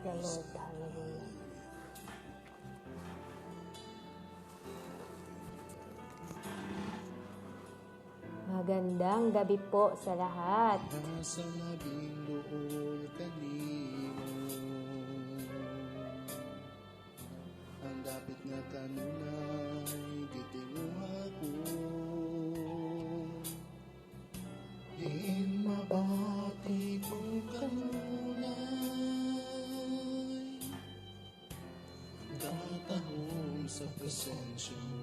the Lord. Hallelujah. Magandang gabi po sa lahat. Nasa labing doon kanino, ang dapit nga kanunay, gitinguha ko. Diin mabati ko kanunay, katahong sa presensya mo.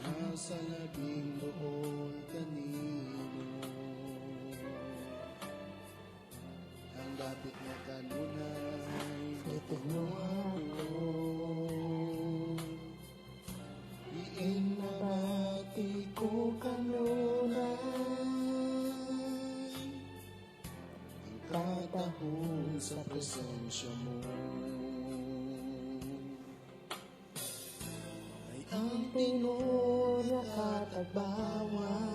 Nasa labing doon kanino, ang dapit na kanunay, gitinguha ko. Diin mabati ko kanunay, ang katahong sa presensya mo. Ay ang pinunakatagbawan,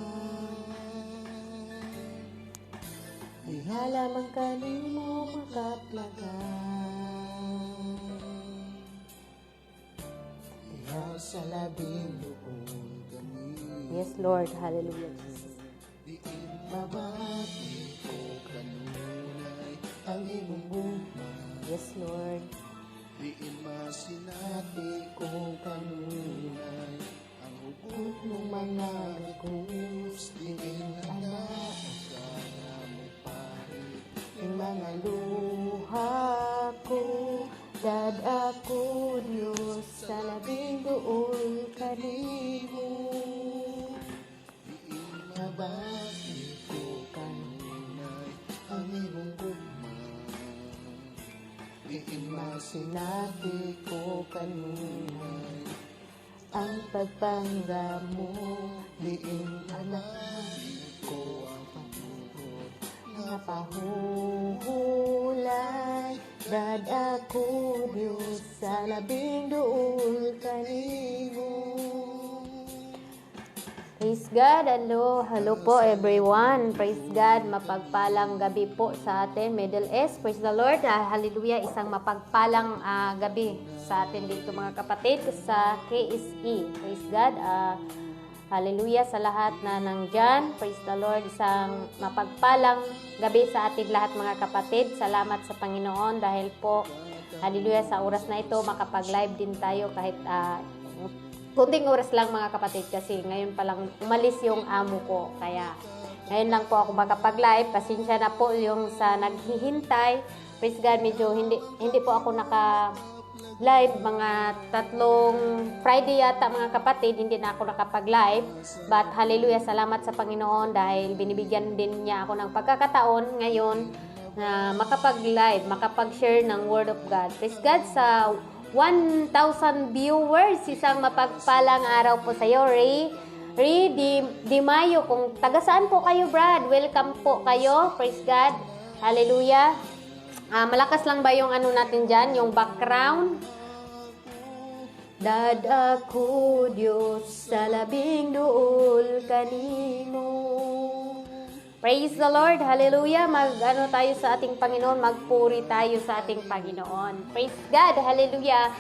Di halamang kanimo makaplagan. nasa labing doon kanino. Yes, Lord. Hallelujah, Jesus. Diin mabati ko kanunay, ang imong gugma. Yes, Lord. Diin masinati ko kanunay, ang hugot mong mga gagos. Diin anak ka na mo parit, Ang mga luha ko, dad ako, Diyos, sa labing doon kanimo. diin mabati ko kanunay, ang imong gugma. Diin masinati ko kanunay, Ang pagpangga mo, diin anak ko ang pagtugot. napahuhulay, dad ako, Diyos, sa labing doon kanimo. Praise God. Hello po everyone. Praise God. Mapagpalang gabi po sa atin, Middle East. Praise the Lord. Hallelujah. Isang mapagpalang gabi sa atin dito mga kapatid sa KSE. Praise God. Hallelujah sa lahat na nandyan. Praise the Lord. Isang mapagpalang gabi sa atin lahat mga kapatid. Salamat sa Panginoon dahil po, hallelujah, sa oras na ito makapag-live din tayo kahit kunting oras lang mga kapatid kasi ngayon pa lang umalis yung amo ko. Kaya ngayon lang po ako makapag-live. Pasensya na po yung sa naghihintay. Praise God, medyo hindi po ako naka-live. Mga 3 Friday yata mga kapatid, hindi na ako nakapag-live. But hallelujah, salamat sa Panginoon dahil binibigyan din niya ako ng pagkakataon ngayon na makapag-live, makapag-share ng Word of God. Praise God sa 1,000 viewers. Isang mapagpalang araw po sa iyo, Ray Di Mayo. Kung taga saan po kayo, Brad, welcome po kayo. Praise God. Hallelujah. Malakas lang ba yung ano natin dyan, yung background? Dad ako, Diyos, sa labing dool kanimo. Praise the Lord. Hallelujah. Mag-ano tayo sa ating Panginoon. Magpuri tayo sa ating Panginoon. Praise God. Hallelujah.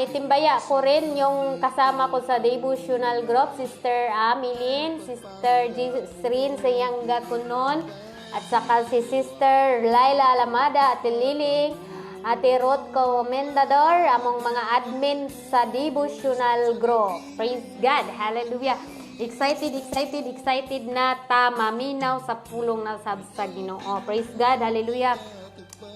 Itimbaya ko rin yung kasama ko sa devotional group, Sister Ameline, Sister Jisrin Sayangga Kunon, at saka si Sister Laila Alamada, Ate Liling, Ate Ruth Comendador, among mga admin sa devotional group. Praise God. Hallelujah. Excited na maminaw sa pulong na sa Ginoo. Praise God. Hallelujah.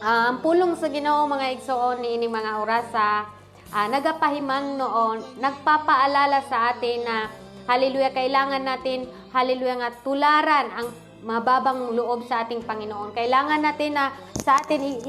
Ang pulong sa Ginoo mga igsoon ni ining mga orasa, nagapahimang noon, nagpapaalala sa atin na hallelujah, kailangan natin hallelujah nga tularan ang mababang loob sa ating Panginoon. Kailangan natin na sa atin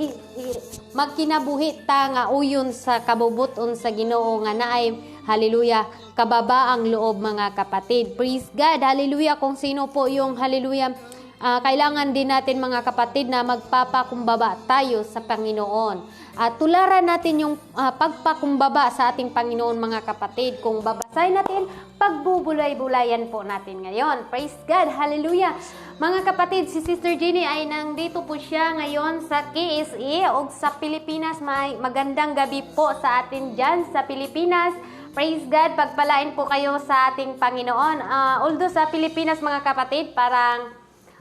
magkinabuhi ta nga uyon sa kabubuton sa Ginoo nga naay hallelujah kababaang loob mga kapatid. Praise God. Hallelujah. Kung sino po yung hallelujah, kailangan din natin mga kapatid na magpapakumbaba tayo sa Panginoon. Tularan natin yung pagpakumbaba sa ating Panginoon mga kapatid. Kung babasahin natin, pagbubulay-bulayan po natin ngayon. Praise God. Hallelujah. Mga kapatid, si Sister Jenny ay nandito po siya ngayon sa KSA o sa Pilipinas. May magandang gabi po sa atin dyan sa Pilipinas. Praise God, pagpalain po kayo sa ating Panginoon. Although sa Pilipinas mga kapatid, parang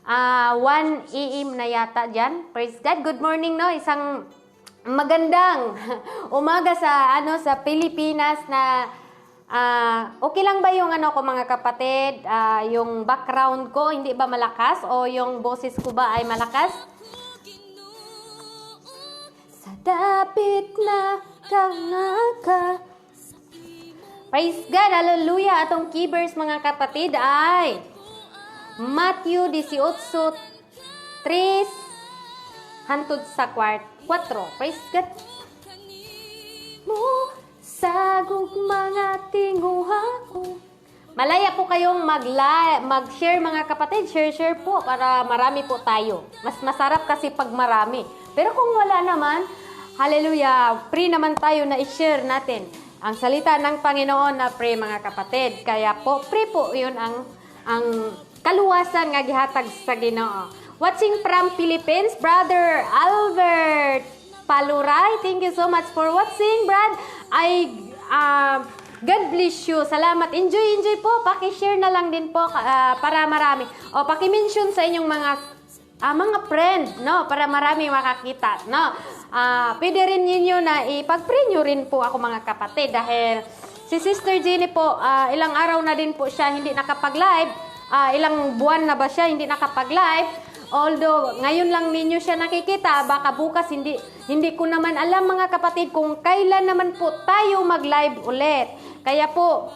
1 AM na yata dyan. Praise God, good morning no, isang magandang umaga sa sa Pilipinas na okay lang ba yung ko mga kapatid, yung background ko hindi ba malakas o yung boses ko ba ay malakas? Sa dapit na kangaka. Praise God, hallelujah. Atong key verse mga kapatid ay Matthew 18:3 hantod sa 4. Praise God. Mo sagog mga tinguha ko. Malaya po kayong mag-share mga kapatid. Share po para marami po tayo. Mas masarap kasi pag marami. Pero kung wala naman, hallelujah, free naman tayo na i-share natin ang salita ng Panginoon na free mga kapatid. Kaya po, free po yun ang kaluwasan nga gihatag sa Ginoo. Watching from Philippines, Brother Albert Paluray. Thank you so much for watching, Brad. God bless you. Salamat. Enjoy po. Paki-share na lang din po para marami. O paki-mention sa inyong mga friend, no, para marami makakita, no. Pwede rin ninyo na ipag-pray nyo rin po ako mga kapatid dahil si Sister Jenny po, ilang araw na din po siya hindi nakapag-live. Ilang buwan na ba siya hindi nakapag-live? Although ngayon lang ninyo siya nakikita, baka bukas hindi ko naman alam mga kapatid kung kailan naman po tayo mag-live ulit. Kaya po,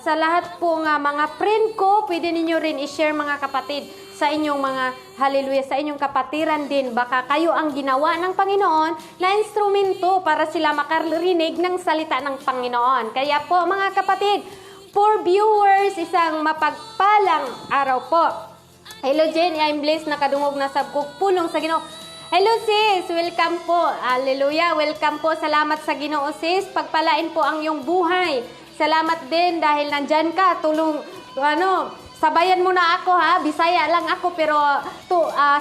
sa lahat po nga mga friend ko, pwede ninyo rin i-share mga kapatid sa inyong mga hallelujah, sa inyong kapatiran din. Baka kayo ang ginawa ng Panginoon na instrumento para sila makarinig ng salita ng Panginoon. Kaya po mga kapatid, for viewers, isang mapagpalang araw po. Hello Jenny, I'm blessed na kadungog na sabkog pulong sa Ginoo. Hello sis, welcome po. Hallelujah, welcome po. Salamat sa Ginoo sis. Pagpalain po ang iyong buhay. Salamat din dahil nandyan ka. Sabayan mo na ako ha. Bisaya lang ako pero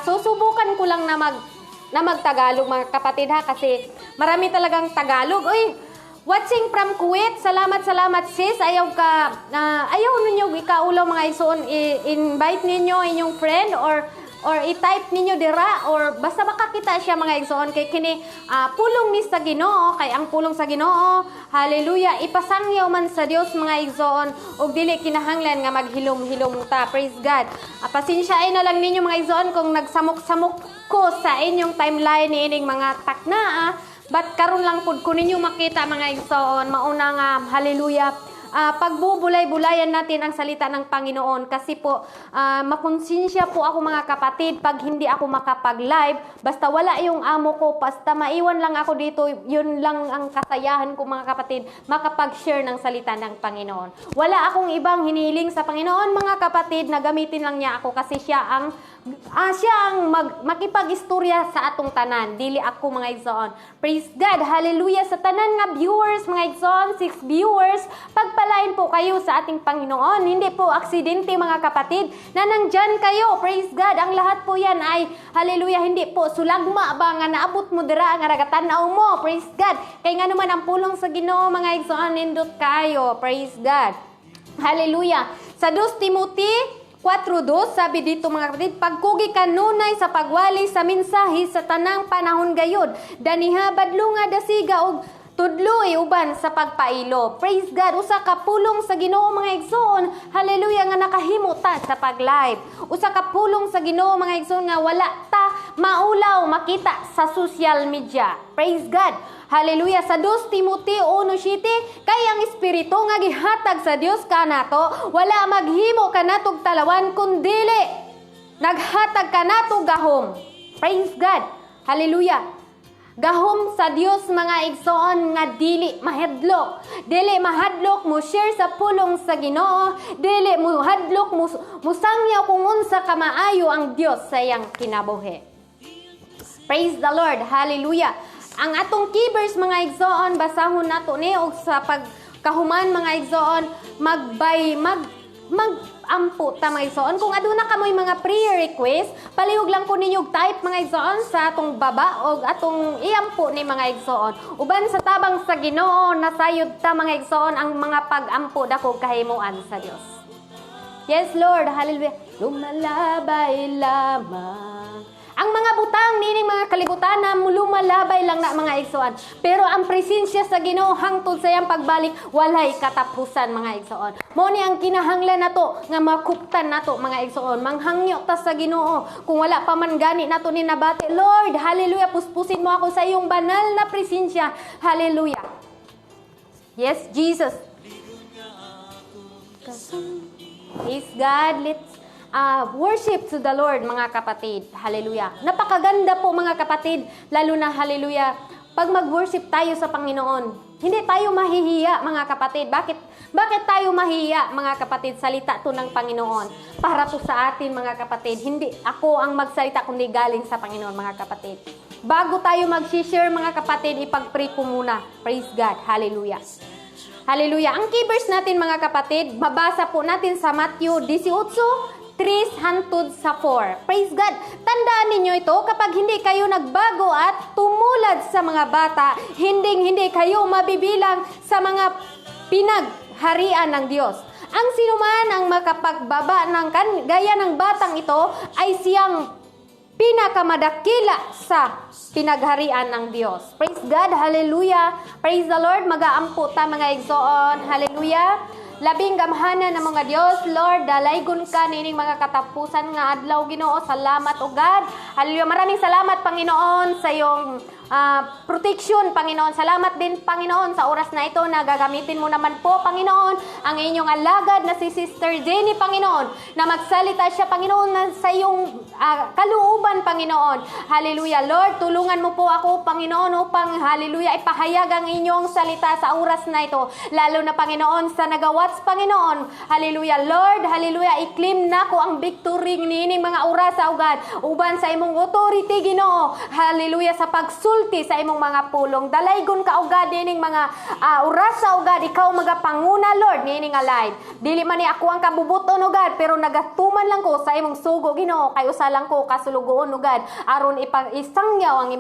susubukan ko lang na magtagalog mga kapatid ha kasi marami talagang Tagalog. Uy, watching from Kuwait. Salamat sis. Ayaw ninyo ikaulaw mga isuon invite ninyo inyong friend or i-type ninyo dira or basta makakita siya mga igsoon kay kini pulong ni sa Ginoo kay ang pulong sa Ginoo hallelujah ipasangyaw man sa Dios mga igsoon ug dili kinahanglan nga maghilom-hilom ta. Praise God. Pasensyain na lang ninyo mga igsoon kung nagsamok-samok ko sa inyong timeline niining mga takna but karon lang pud ko ninyo makita mga igsoon mauna nga hallelujah pagbubulay-bulayan natin ang salita ng Panginoon kasi po makonsensya po ako mga kapatid pag hindi ako makapag-live basta wala yung amo ko basta maiwan lang ako dito yun lang ang kasayahan ko mga kapatid makapag-share ng salita ng Panginoon. Wala akong ibang hiniling sa Panginoon mga kapatid na gamitin lang niya ako kasi siya ang makipag-istorya sa atong tanan dili ako mga igsoon. Praise God, hallelujah sa tanan nga viewers mga igsoon, 6 viewers, pagpalain po kayo sa ating Panginoon. Hindi po aksidente mga kapatid na nandyan kayo. Praise God, ang lahat po yan ay hallelujah, hindi po sulagma ba nga naabot mo dira nga nagatanaw mo. Praise God, kay nga naman ang pulong sa Ginoo mga igsoon nindot kayo. Praise God, hallelujah. Sa 2 Timothy 4:2, sabi dito mga kapatid, pagkugi kanunay sa pagwali sa mensahe sa tanang panahon gayud, daniha badlunga dasiga og tudloy uban sa pagpailo. Praise God, usa ka pulong sa Ginoo mga igsoon, hallelujah nga nakahimo ta sa pag-live. Usa ka pulong sa Ginoo mga igsoon nga wala ta maulaw makita sa social media. Praise God. Hallelujah. Sa 2 Timothy 1:7, kay ang espiritu nga gihatag sa Dios kanato, wala maghimo kanatog talawan kundili naghatag kanato gahom. Praise God. Hallelujah. Gahom sa Dios mga igsoon nga dili mahadlok. Dili mahadlok mo share sa pulong sa Ginoo, dili mo hadlok mo sangyaw kung unsa ka maayo ang Dios sa iyang kinabuhi. Praise the Lord. Hallelujah. Ang atong keyverse mga igsoon, basahon nato ni og sa pagkahuman mga igsoon, mag-ampo ta mga igsoon. Kung aduna kamoy mga prayer request, palihog lang ko ninyo type mga igsoon sa atong baba o atong iampo ni mga igsoon. Uban sa tabang sa Ginoo nasayod ta mga igsoon ang mga pag-ampo dako kahimuan sa Dios. Yes Lord, hallelujah. Lumalabay lamang ang mga butang nining mga kalibutan na lumalabay lang na mga igsoon. Pero ang presensya sa Ginoo hangtod sa iyang pagbalik walay katapusan mga igsoon. Mo ni ang kinahanglan nato nga makuptan nato mga igsoon. Manghangyo ta sa Ginoo. Kung wala pa man gani nato ni nabati, Lord, hallelujah, puspusin mo ako sa iyong banal na presensya. Hallelujah. Yes, Jesus. Praise God. Let's worship to the Lord mga kapatid. Hallelujah. Napakaganda po mga kapatid. Lalo na hallelujah. Pag mag-worship tayo sa Panginoon, hindi tayo mahihiya mga kapatid. Bakit tayo mahihiya mga kapatid? Salita to ng Panginoon. Para to sa atin mga kapatid. Hindi ako ang magsalita kundi galing sa Panginoon mga kapatid. Bago tayo mag-share mga kapatid, ipag-pray po muna. Praise God. Hallelujah. Hallelujah. Ang key verse natin mga kapatid, mabasa po natin sa Matthew 18, 3 hangtod sa 4. Praise God. Tandaan ninyo ito, kapag hindi kayo nagbago at tumulad sa mga bata, hindi kayo mabibilang sa mga pinagharian ng Diyos. Ang sinuman ang makapagbaba ng gaya ng batang ito ay siyang pinakamadakila sa pinagharian ng Diyos. Praise God. Hallelujah. Praise the Lord. Mag-aampo ta mga igsoon. Hallelujah. Labing gamhanan ng mga Diyos, Lord, dalaygon ka nining mga katapusan nga adlaw Ginoo. Salamat o God. Hallelujah. Maraming salamat Panginoon sa iyong protection, Panginoon. Salamat din, Panginoon, sa oras na ito na gagamitin mo naman po, Panginoon, ang inyong alagad na si Sister Jenny, Panginoon, na magsalita siya, Panginoon, na sa iyong kalooban, Panginoon. Hallelujah. Lord, tulungan mo po ako, Panginoon, upang, hallelujah, ipahayag ang inyong salita sa oras na ito. Lalo na, Panginoon, sa nagawats, Panginoon. Hallelujah. Lord, hallelujah, i-claim na ko ang victory nining mga oras, O God, uban sa imong authority, Ginoo. Hallelujah, sa pagsulti sa imong mga pulong. Dalaygon ka, O God, nining mga oras, O God, ikaw magapanguna, Lord, nining alay. Dili man ni ako ang kabubuton, O God, pero nagatuman lang ko sa imong sugo, Ginoo, kay usa lang ko kasulugoon, O God, aron isangyaw ang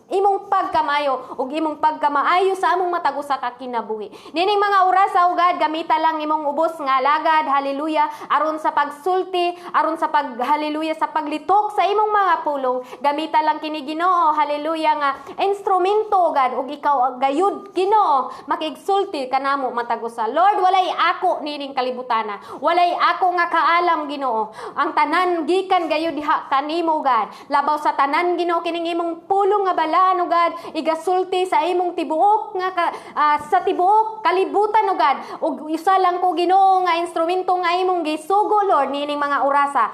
imong pagkamayo ug imong pagkamaayo sa among matago sa kakinabuhi. Nining mga oras, O God, gamita lang imong ubos nga alagad, hallelujah, aron sa pagsulti, aron sa hallelujah, sa paglitok sa imong mga pulong. Gamita lang kini, Ginoo, hallelujah, nga instrumento, God, ug ikaw gayud, Ginoo, makigsulti kanamo matago sa Lord. Walay ako nining kalibutana, walay ako nga kaalam, Ginoo. Ang tanan gikan gayud diha kanimo, God. Labaw sa tanan, Ginoo, kining imong pulong nga bala, O God, igasulti sa imong tibuok nga sa tibuok kalibutan, O God. Ug isa lang ko, Ginoo, nga instrumento nga imong gisugo, Lord, nining mga orasa.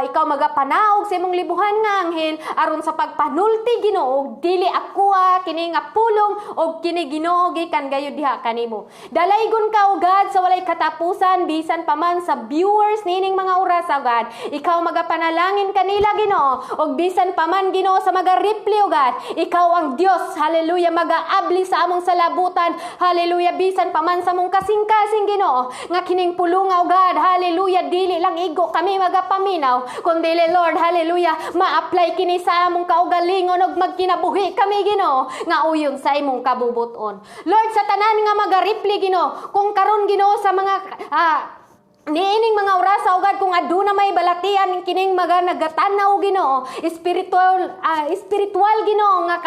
Ikaw magapanaog sa imong libuhan nga anghel aron sa pagpanulti, Ginoo, ug dili ako kini nga pulong og kini, Ginoo, gikan gayud diha kanimo. Dalaygon ka, O God, sa walay katapusan bisan pa man sa viewers nining mga oras, O God. Ikaw magapanalangin kanila, Ginoo, og bisan pa man, Ginoo, sa maga-reply, O God. Ikaw ang Dios, hallelujah, mag-aabli sa among salabutan, hallelujah, bisan pa man sa mong kasing-kasing, Ginoo, nga kining pulunga, O God, hallelujah, dili lang igo kami magapaminaw, kundi, Lord, hallelujah, ma-apply kini sa among kaugalingon og magkinabuhi kami, Ginoo, nga uyon sa imong kabubuton. Lord, sa tanan nga maga-reply, Ginoo, kung karon, Ginoo, sa mga niining mga oras, O God, kung aduna may balatian kining mga nagatanaw, Ginoo, spiritual, Ginoo, nga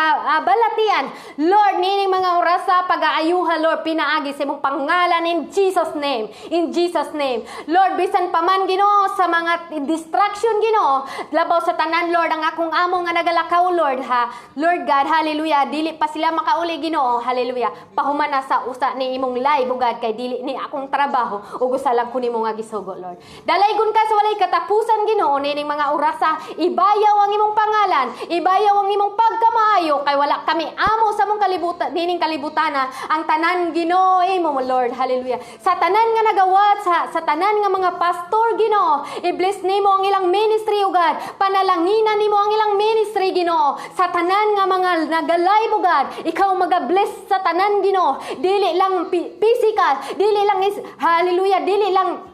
balatian, Lord, niining mga oras sa pag-aayuha, Lord, pinaagi sa imong pangalan in Jesus name, Lord, bisan pa man, Ginoo, sa mga distraction, Ginoo, labaw sa tanan, Lord, ang akong amo nga nagalakaw, Lord, Lord God, hallelujah, dili pa sila makauli, Ginoo, hallelujah, pahuman na sa usa ni imong live, O God, kay dili ni akong trabaho ug usa lang ko nimo nga gisugo, Lord. Dalaygon ka sa walay katapusan, Ginoo, nining mga orasa, ibayaw ang imong pangalan, ibayaw ang imong pagkamaayo, kay wala kami amo sa mong kalibutan, nining kalibutana, ang tanan, Ginoo, imo, Lord, hallelujah. Sa tanan nga nagawat, sa tanan nga mga pastor, Ginoo, i-bless nimo ang ilang ministry, O God. Panalanginan nimo ang ilang ministry, Ginoo. Sa tanan nga mga nagalive, O God, ikaw maga-bless sa tanan, Ginoo. Dili lang physical, dili lang hallelujah, dili lang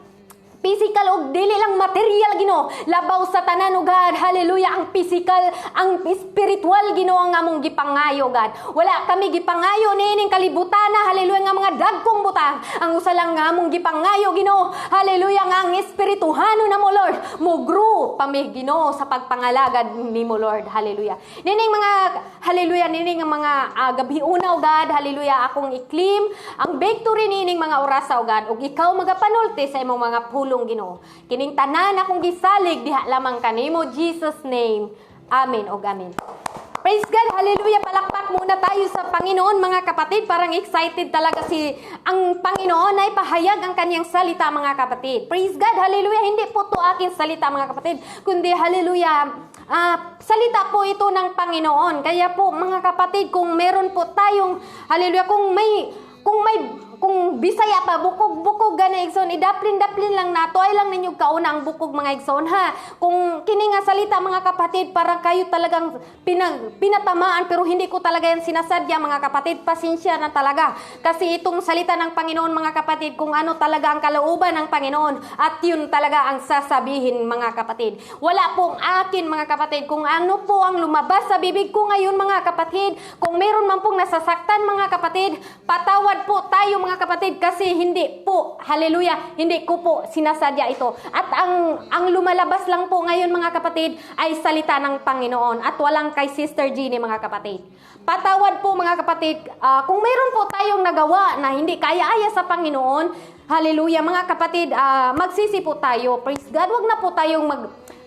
Physical og dili lang material Ginoo, labaw sa tanan o God, hallelujah, ang physical, ang spiritual Ginoo ang among gipangayo God. Wala kami gipangayo niining kalibutan na, hallelujah, nga mga dagkong butang. Ang usa lang nga among gipangayo Ginoo, hallelujah, nga ang espirituhano na mo Lord, mo grow pami Ginoo sa pagpangalagad nimo Lord, hallelujah. Nining mga hallelujah, nining ang mga gabi una o God, hallelujah, akong iklim ang victory nining mga orasa o God, ug ikaw magapanulti sa imong mga pulong Ginoo. Kining tanan akong gisalig diha lamang kanimo, Jesus name. Amen o amen. Praise God, hallelujah. Palakpak muna tayo sa Panginoon mga kapatid. Parang excited talaga ang Panginoon ay pahayag ang kanyang salita mga kapatid. Praise God, hallelujah. Hindi po to aking salita mga kapatid, kundi hallelujah, salita po ito ng Panginoon. Kaya po mga kapatid, kung meron po tayong hallelujah, kung Bisaya pa, bukog gana igsoon, idaplin lang nato, ay lang ninyo kauna ang bukog mga igsoon ha. Kung kini nga salita mga kapatid, para kayo talagang pinatamaan, pero hindi ko talaga yan sinasadya mga kapatid, pasensya na talaga. Kasi itong salita ng Panginoon mga kapatid, kung ano talaga ang kalooban ng Panginoon, at yun talaga ang sasabihin mga kapatid. Wala pong akin mga kapatid, kung ano po ang lumabas sa bibig ko ngayon mga kapatid, kung meron man pong nasasaktan mga kapatid, patawad po tayo mga kapatid, kasi hindi po, hallelujah, hindi ko po sinasadya ito. At ang lumalabas lang po ngayon mga kapatid ay salita ng Panginoon at walang kay Sister Jeannie mga kapatid. Patawad po mga kapatid, kung meron po tayong nagawa na hindi kaya-aya sa Panginoon, hallelujah mga kapatid, magsisi po tayo. Praise God, wag na po tayong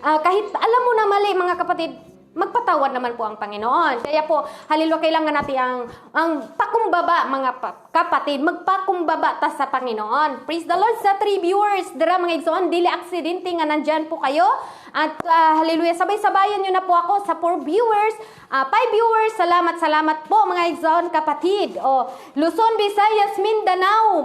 kahit alam mo na mali mga kapatid, magpatawad naman po ang Panginoon. Kaya po, hallelujah, kailangan natin ang pakumbaba mga kapatid, magpakumbaba ta sa Panginoon. Praise the Lord. Sa 3 viewers, dara mga igsoon, dili aksidente nga nandyan po kayo. At hallelujah, sabay-sabayan nyo na po ako sa 4 viewers, 5 viewers, salamat po mga igsoon kapatid. Luzon, Visayas, Mindanao,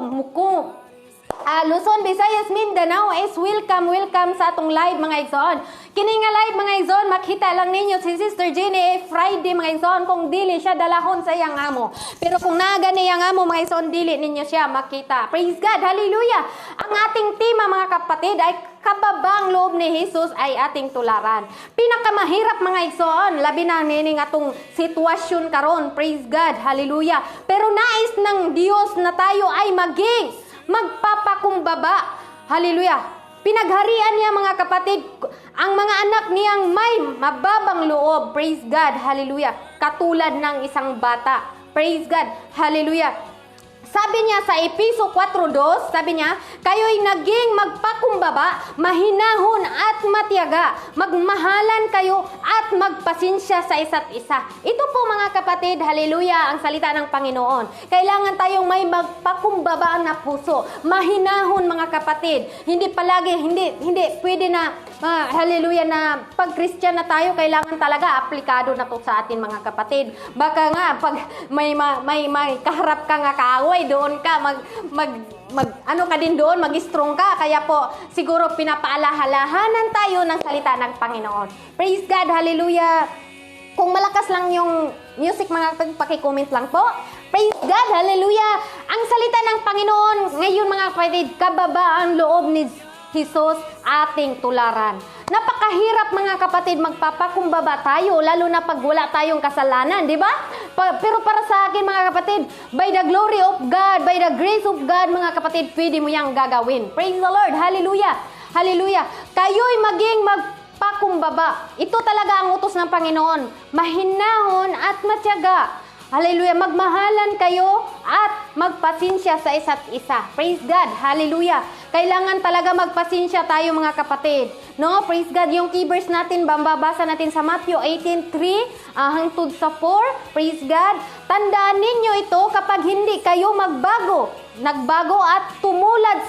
Luzon, Visayas, Mindanao is welcome sa atong live mga igsoon. Kini nga live mga igsoon, makita lang ninyo si Sister Jenny Friday mga igsoon, kung dili siya dalahon sa iyang amo. Pero kung naga niyang amo mga igsoon, dili ninyo siya makita. Praise God, hallelujah. Ang ating tema mga kapatid ay kababang loob ni Jesus ay ating tularan. Pinakamahirap mga igsoon, labi na nining atong sitwasyon karon. Praise God, hallelujah. Pero nais ng Diyos na tayo ay magpapakumbaba. Hallelujah. Pinagharian niya mga kapatid, ang mga anak niyang may mababang loob. Praise God. Hallelujah. Katulad ng isang bata. Praise God. Hallelujah. Sabi niya sa Episo 4:2, sabi niya, kayo'y naging magpakumbaba, mahinahon at matiyaga. Magmahalan kayo at magpasensya sa isa't isa. Ito po mga kapatid, hallelujah, ang salita ng Panginoon. Kailangan tayong may magpakumbaba na puso. Mahinahon mga kapatid. Hindi palagi, hindi pwede na, hallelujah, na pag Christian na tayo, kailangan talaga aplikado na to sa atin mga kapatid. Baka nga, pag may kaharap ka nga kaaway, doon ka ano ka din doon, mag-strong ka. Kaya po siguro pinapaalahalahanan tayo ng salita ng Panginoon. Praise God, hallelujah. Kung malakas lang yung music mga kapatid, paki-comment lang po. Praise God, hallelujah. Ang salita ng Panginoon ngayon mga kapatid, kababa ang loob ni Jesus ating tularan. Napakahirap mga kapatid, magpapakumbaba tayo, lalo na pag wala tayong kasalanan, di ba? Pero para sa akin mga kapatid, by the glory of God, by the grace of God mga kapatid, pwede mo yang gagawin. Praise the Lord, hallelujah, hallelujah. Kayo'y maging magpakumbaba. Ito talaga ang utos ng Panginoon, mahinahon at matyaga. Hallelujah, magmahalan kayo at magpasensya sa isa't isa. Praise God, hallelujah. Kailangan talaga magpasensya tayo mga kapatid. No, praise God, yung key verse natin, babasa natin sa Matthew 18:3 hangtod sa 4. Praise God. Tandaan ninyo ito kapag hindi kayo nagbago at tumulad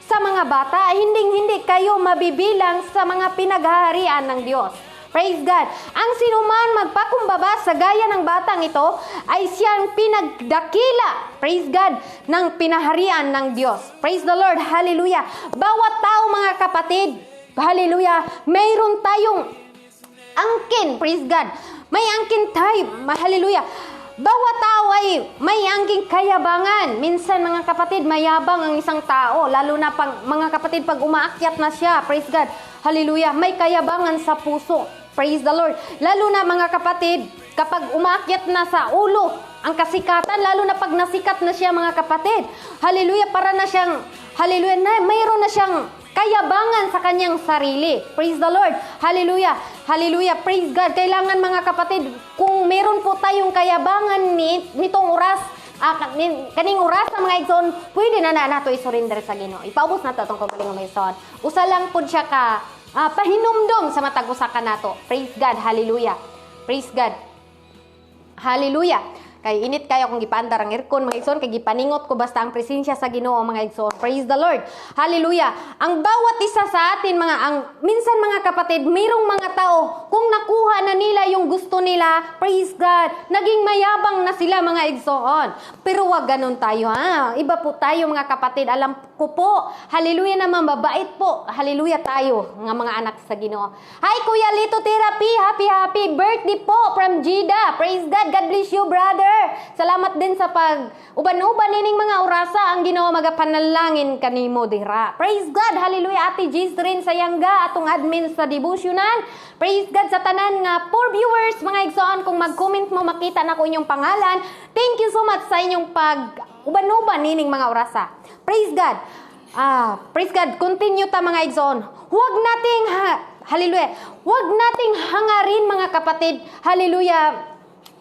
sa mga bata, hindi kayo mabibilang sa mga pinaghaharian ng Diyos. Praise God. Ang sinuman magpakumbaba sa gaya ng batang ito ay siyang pinagdakila, praise God, ng pinaharian ng Diyos. Praise the Lord. Hallelujah. Bawat tao mga kapatid, hallelujah, mayroon tayong angkin. Praise God. May angkin tayo. Hallelujah. Bawat tao ay may angking kayabangan. Minsan mga kapatid, mayabang ang isang tao. Lalo na mga kapatid, pag umaakyat na siya, praise God, hallelujah, may kayabangan sa puso. Praise the Lord. Lalo na mga kapatid, kapag umaakyat na sa ulo ang kasikatan, lalo na pag nasikat na siya mga kapatid, hallelujah, para na siyang, hallelujah, mayroon na siyang kayabangan sa kanyang sarili. Praise the Lord. Hallelujah. Hallelujah. Praise God. Kailangan mga kapatid, kung meron po tayong kayabangan nitong oras, kaning oras na mga igsoon, pwede na nato i-surrender sa Ginoo. Ipaubos na to itong kabaling mga igsoon. Usa lang po siya ka pahinumdom sa matag usa ka nato. Praise God. Hallelujah. Praise God. Hallelujah. Kay init kayo kung gipaandar ang aircon mga igsoon, kay gipaningot ko basta ang presensya sa Ginoo mga igsoon. Praise the Lord. Hallelujah. Ang bawat isa sa atin minsan mga kapatid, mayroong mga tao kung nakuha na nila yung gusto nila, praise God, naging mayabang na sila mga igsoon. Pero wag ganun tayo ha. Iba po tayo mga kapatid. Alam ko po, hallelujah naman, mabait po. Hallelujah tayo nga mga anak sa Ginoo. Hi Kuya Lito Therapy, happy birthday po from Jeddah. Praise God. God bless you brother. Salamat din sa pag-uban-uban nining mga orasa ang Ginoo magapanalangin kanimo dira. Praise God. Hallelujah. Ate Giz rin sa Yangga, atong admin sa devotional. Praise God sa tanan nga for viewers mga igsoon, kung mag-comment mo makita na ko inyong pangalan. Thank you so much sa inyong pag-uban-uban nining mga orasa. Praise God. Praise God. Continue ta mga igsoon. Huwag nating hallelujah. Huwag nating hangarin mga kapatid. Hallelujah.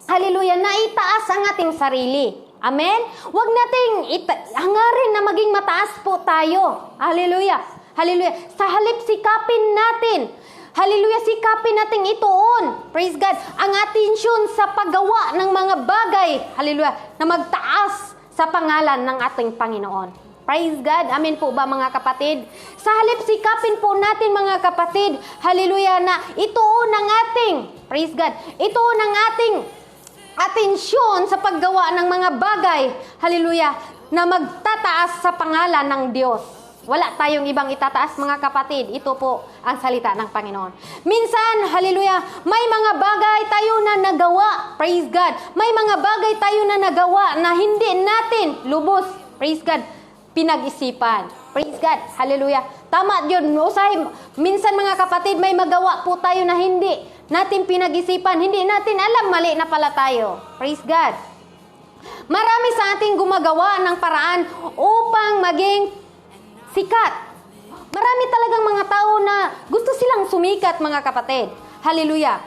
Hallelujah, na itaas ang ating sarili. Amen? Huwag nating hangarin na maging mataas po tayo. Hallelujah. Hallelujah. Sa halip sikapin natin. Hallelujah, sikapin natin ituon. Praise God. Ang atensyon sa paggawa ng mga bagay. Hallelujah. Na magtaas sa pangalan ng ating Panginoon. Praise God. Amen po ba mga kapatid? Sa halip sikapin po natin mga kapatid. Hallelujah, na ituon ang ating, praise God, ituon ang ating atensyon sa paggawa ng mga bagay, hallelujah, na magtataas sa pangalan ng Diyos. Wala tayong ibang itataas mga kapatid. Ito po ang salita ng Panginoon. Minsan, hallelujah, may mga bagay tayo na nagawa, praise God. May mga bagay tayo na nagawa na hindi natin lubos, praise God, pinag-isipan. Praise God, hallelujah. Tama yun. Minsan mga kapatid, may magawa po tayo na hindi natin pinag-isipan, hindi natin alam, mali na pala tayo. Praise God. Marami sa ating gumagawa ng paraan upang maging sikat. Marami talagang mga tao na gusto silang sumikat mga kapatid. Hallelujah.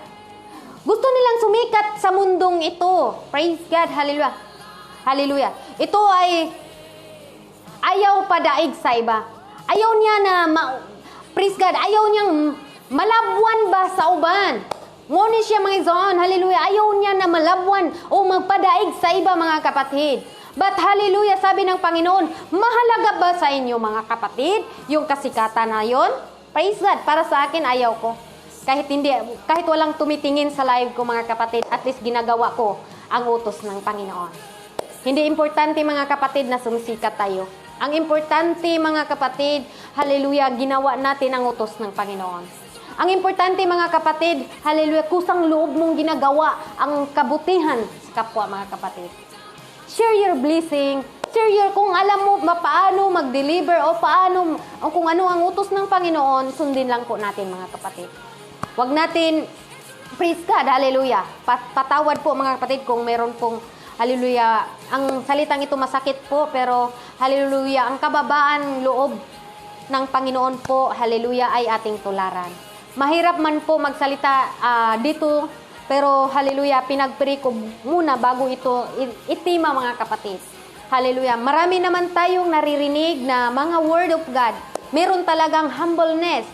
Gusto nilang sumikat sa mundong ito. Praise God, hallelujah. Hallelujah. Ito ay ayaw padaig sa iba. Ayaw niya na, praise God, ayaw niyang malabwan ba sa uban. Ngunit siya mga igsoon, hallelujah, ayaw niya na malabwan o magpadaig sa iba mga kapatid. But hallelujah, sabi ng Panginoon, mahalaga ba sa inyo mga kapatid yung kasikatan na yon? Praise God, para sa akin ayaw ko. Kahit walang tumitingin sa live ko mga kapatid, at least ginagawa ko ang utos ng Panginoon. Hindi importante mga kapatid na sumisikat tayo. Ang importante mga kapatid, hallelujah, ginawa natin ang utos ng Panginoon. Ang importante mga kapatid, hallelujah, kusang loob mong ginagawa ang kabutihan sa kapwa mga kapatid. Share your blessing, share your, kung alam mo paano mag-deliver o paano, o kung ano ang utos ng Panginoon, sundin lang po natin mga kapatid. Huwag natin, praise God, hallelujah, patawad po mga kapatid kung meron pong, hallelujah, ang salitang ito masakit po, pero hallelujah, ang kababaan loob ng Panginoon po, hallelujah, ay ating tularan. Mahirap man po magsalita dito, pero hallelujah, pinagpiri ko muna bago ito itima mga kapatid. Hallelujah. Marami naman tayong naririnig na mga word of God. Meron talagang humbleness,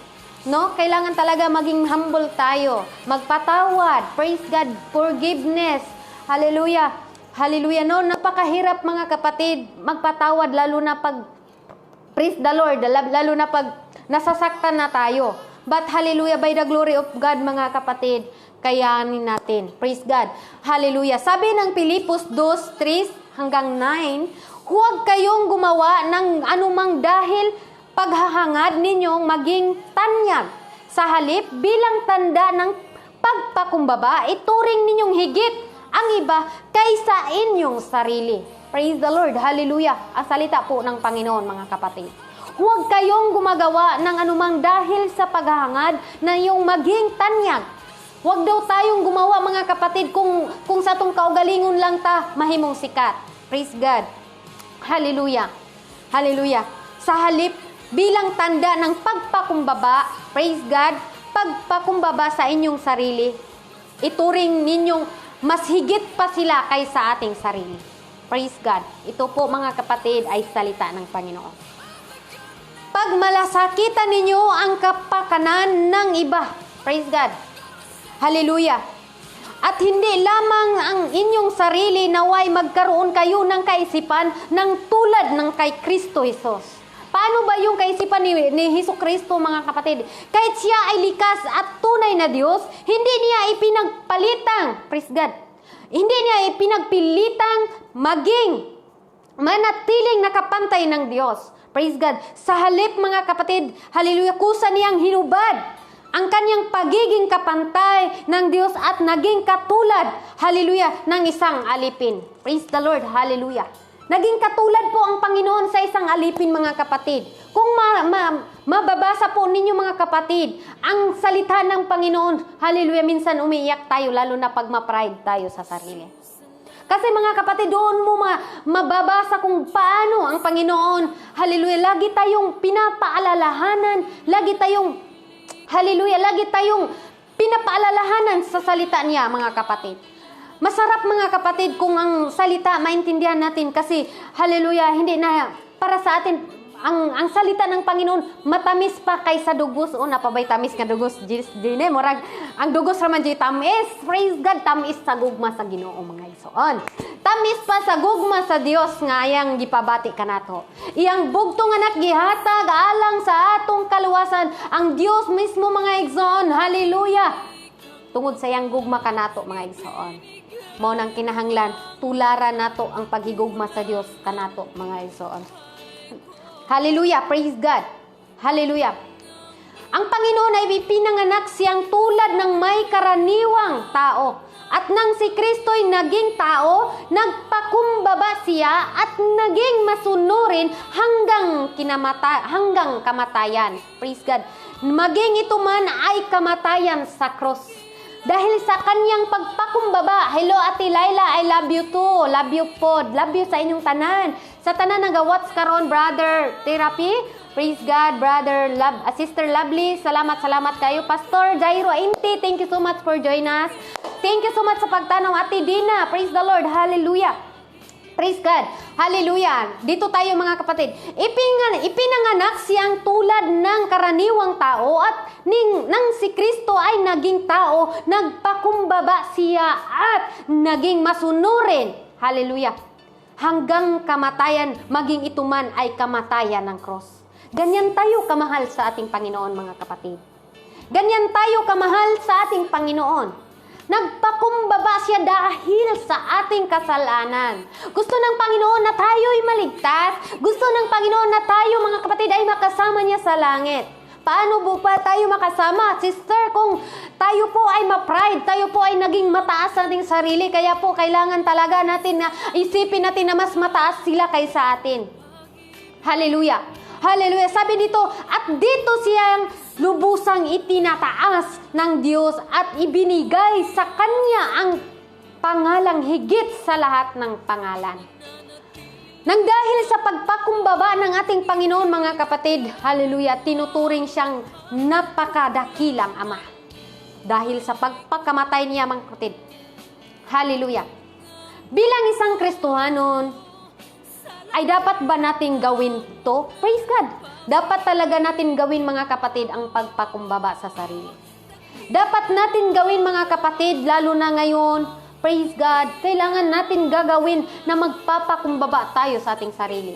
no? Kailangan talaga maging humble tayo. Magpatawad, praise God, forgiveness. Hallelujah. Hallelujah. No, napakahirap mga kapatid magpatawad, lalo na pag praise the Lord, lalo na pag nasasaktan na tayo. But hallelujah, by the glory of God mga kapatid, kayanin natin. Praise God. Hallelujah. Sabi ng Pilipos 2:3 hanggang 9, huwag kayong gumawa ng anumang dahil paghahangad ninyong maging tanyag. Sa halip, bilang tanda ng pagpakumbaba, ituring ninyong higit ang iba kaysa inyong sarili. Praise the Lord. Hallelujah. Ang salita po ng Panginoon, mga kapatid. Huwag kayong gumagawa ng anumang dahil sa paghahangad na yung maging tanyag. Huwag daw tayong gumawa, mga kapatid, kung sa tong kaugalingon lang ta mahimong sikat. Praise God. Hallelujah. Hallelujah. Sa halip, bilang tanda ng pagpakumbaba, praise God, pagpakumbaba sa inyong sarili, ituring ninyong mas higit pa sila kaysa ating sarili. Praise God. Ito po, mga kapatid, ay salita ng Panginoon. Pag malasakitan ninyo ang kapakanan ng iba, praise God. Hallelujah. At hindi lamang ang inyong sarili naway magkaroon kayo ng kaisipan ng tulad ng kay Kristo Jesus. Paano ba yung kaisipan ni Hesus Kristo, mga kapatid? Kahit siya ay likas at tunay na Diyos, hindi niya ipinagpalitang, praise God, hindi niya ipinagpilitang maging manatiling nakapantay ng Diyos. Praise God. Sa halip, mga kapatid, hallelujah, kusa niyang hinubad ang kanyang pagiging kapantay ng Diyos at naging katulad, hallelujah, ng isang alipin. Praise the Lord, hallelujah. Naging katulad po ang Panginoon sa isang alipin, mga kapatid. Kung mababasa po ninyo, mga kapatid, ang salita ng Panginoon, hallelujah, minsan umiiyak tayo, lalo na pag ma-pride tayo sa sarili. Kasi, mga kapatid, doon mo mababasa kung paano ang Panginoon, hallelujah, lagi tayong pinapaalalahanan, lagi tayong pinapaalalahanan sa salita niya, mga kapatid. Masarap, mga kapatid, kung ang salita maintindihan natin kasi, hallelujah, hindi na para sa atin, ang salita ng Panginoon matamis pa kaysa dugos. O napabay tamis nga dugos, dine morag ang dugos raman di tamis. Praise God, tamis sa gugma sa Ginoo, mga igsoon. Tamis pa sa gugma sa Dios nga ayang gipabati kanato. Iyang bugtong anak gihatag alang sa atong kaluwasan ang Dios mismo, mga igsoon. Hallelujah. Tungod sa iyang gugma kanato, mga igsoon. Mao nang kinahanglan tularan nato ang paghigugma sa Dios kanato, mga igsoon. Hallelujah, praise God. Hallelujah. Ang Panginoon ay ipinanganak siyang tulad ng may karaniwang tao. At nang si Kristo'y naging tao, nagpakumbaba siya at naging masunurin hanggang kamatayan. Praise God. Maging ito man ay kamatayan sa cross. Dahil sa kanyang pagpakumbaba, hello Ate Laila, I love you too. Love you pod. Love you sa inyong tanan. Sa tanan nagawats karon, brother Therapy. Praise God, brother Sister Lovely. Salamat kayo. Pastor Jairo Inti, thank you so much for joining us. Thank you so much sa pagtanaw, Ate Dina. Praise the Lord. Hallelujah. Praise God. Hallelujah. Dito tayo, mga kapatid. Ipinanganak siyang tulad ng karaniwang tao at nang si Kristo ay naging tao, nagpakumbaba siya at naging masunurin. Hallelujah. Hanggang kamatayan, maging ito man ay kamatayan ng cross. Ganyan tayo kamahal sa ating Panginoon, mga kapatid. Ganyan tayo kamahal sa ating Panginoon. Nagpakumbaba siya dahil sa ating kasalanan. Gusto ng Panginoon na tayo'y maligtas. Gusto ng Panginoon na tayo, mga kapatid, ay makasama niya sa langit. Paano po pa tayo makasama, sister, kung tayo po ay ma-pride, tayo po ay naging mataas sa ating sarili, kaya po kailangan talaga natin na isipin natin na mas mataas sila kaysa atin. Hallelujah. Hallelujah. Sabi dito, at dito siyang lubusang itinataas ng Diyos at ibinigay sa Kanya ang pangalang higit sa lahat ng pangalan. Nang dahil sa pagpakumbaba ng ating Panginoon, mga kapatid, hallelujah, tinuturing siyang napakadakilang Ama. Dahil sa pagpakamatay niya, mga kapatid. Hallelujah. Bilang isang Kristohanon, ay dapat ba natin gawin to? Praise God. Dapat talaga natin gawin, mga kapatid, ang pagpakumbaba sa sarili. Dapat natin gawin, mga kapatid, lalo na ngayon, praise God, kailangan natin gagawin na magpapakumbaba tayo sa ating sarili.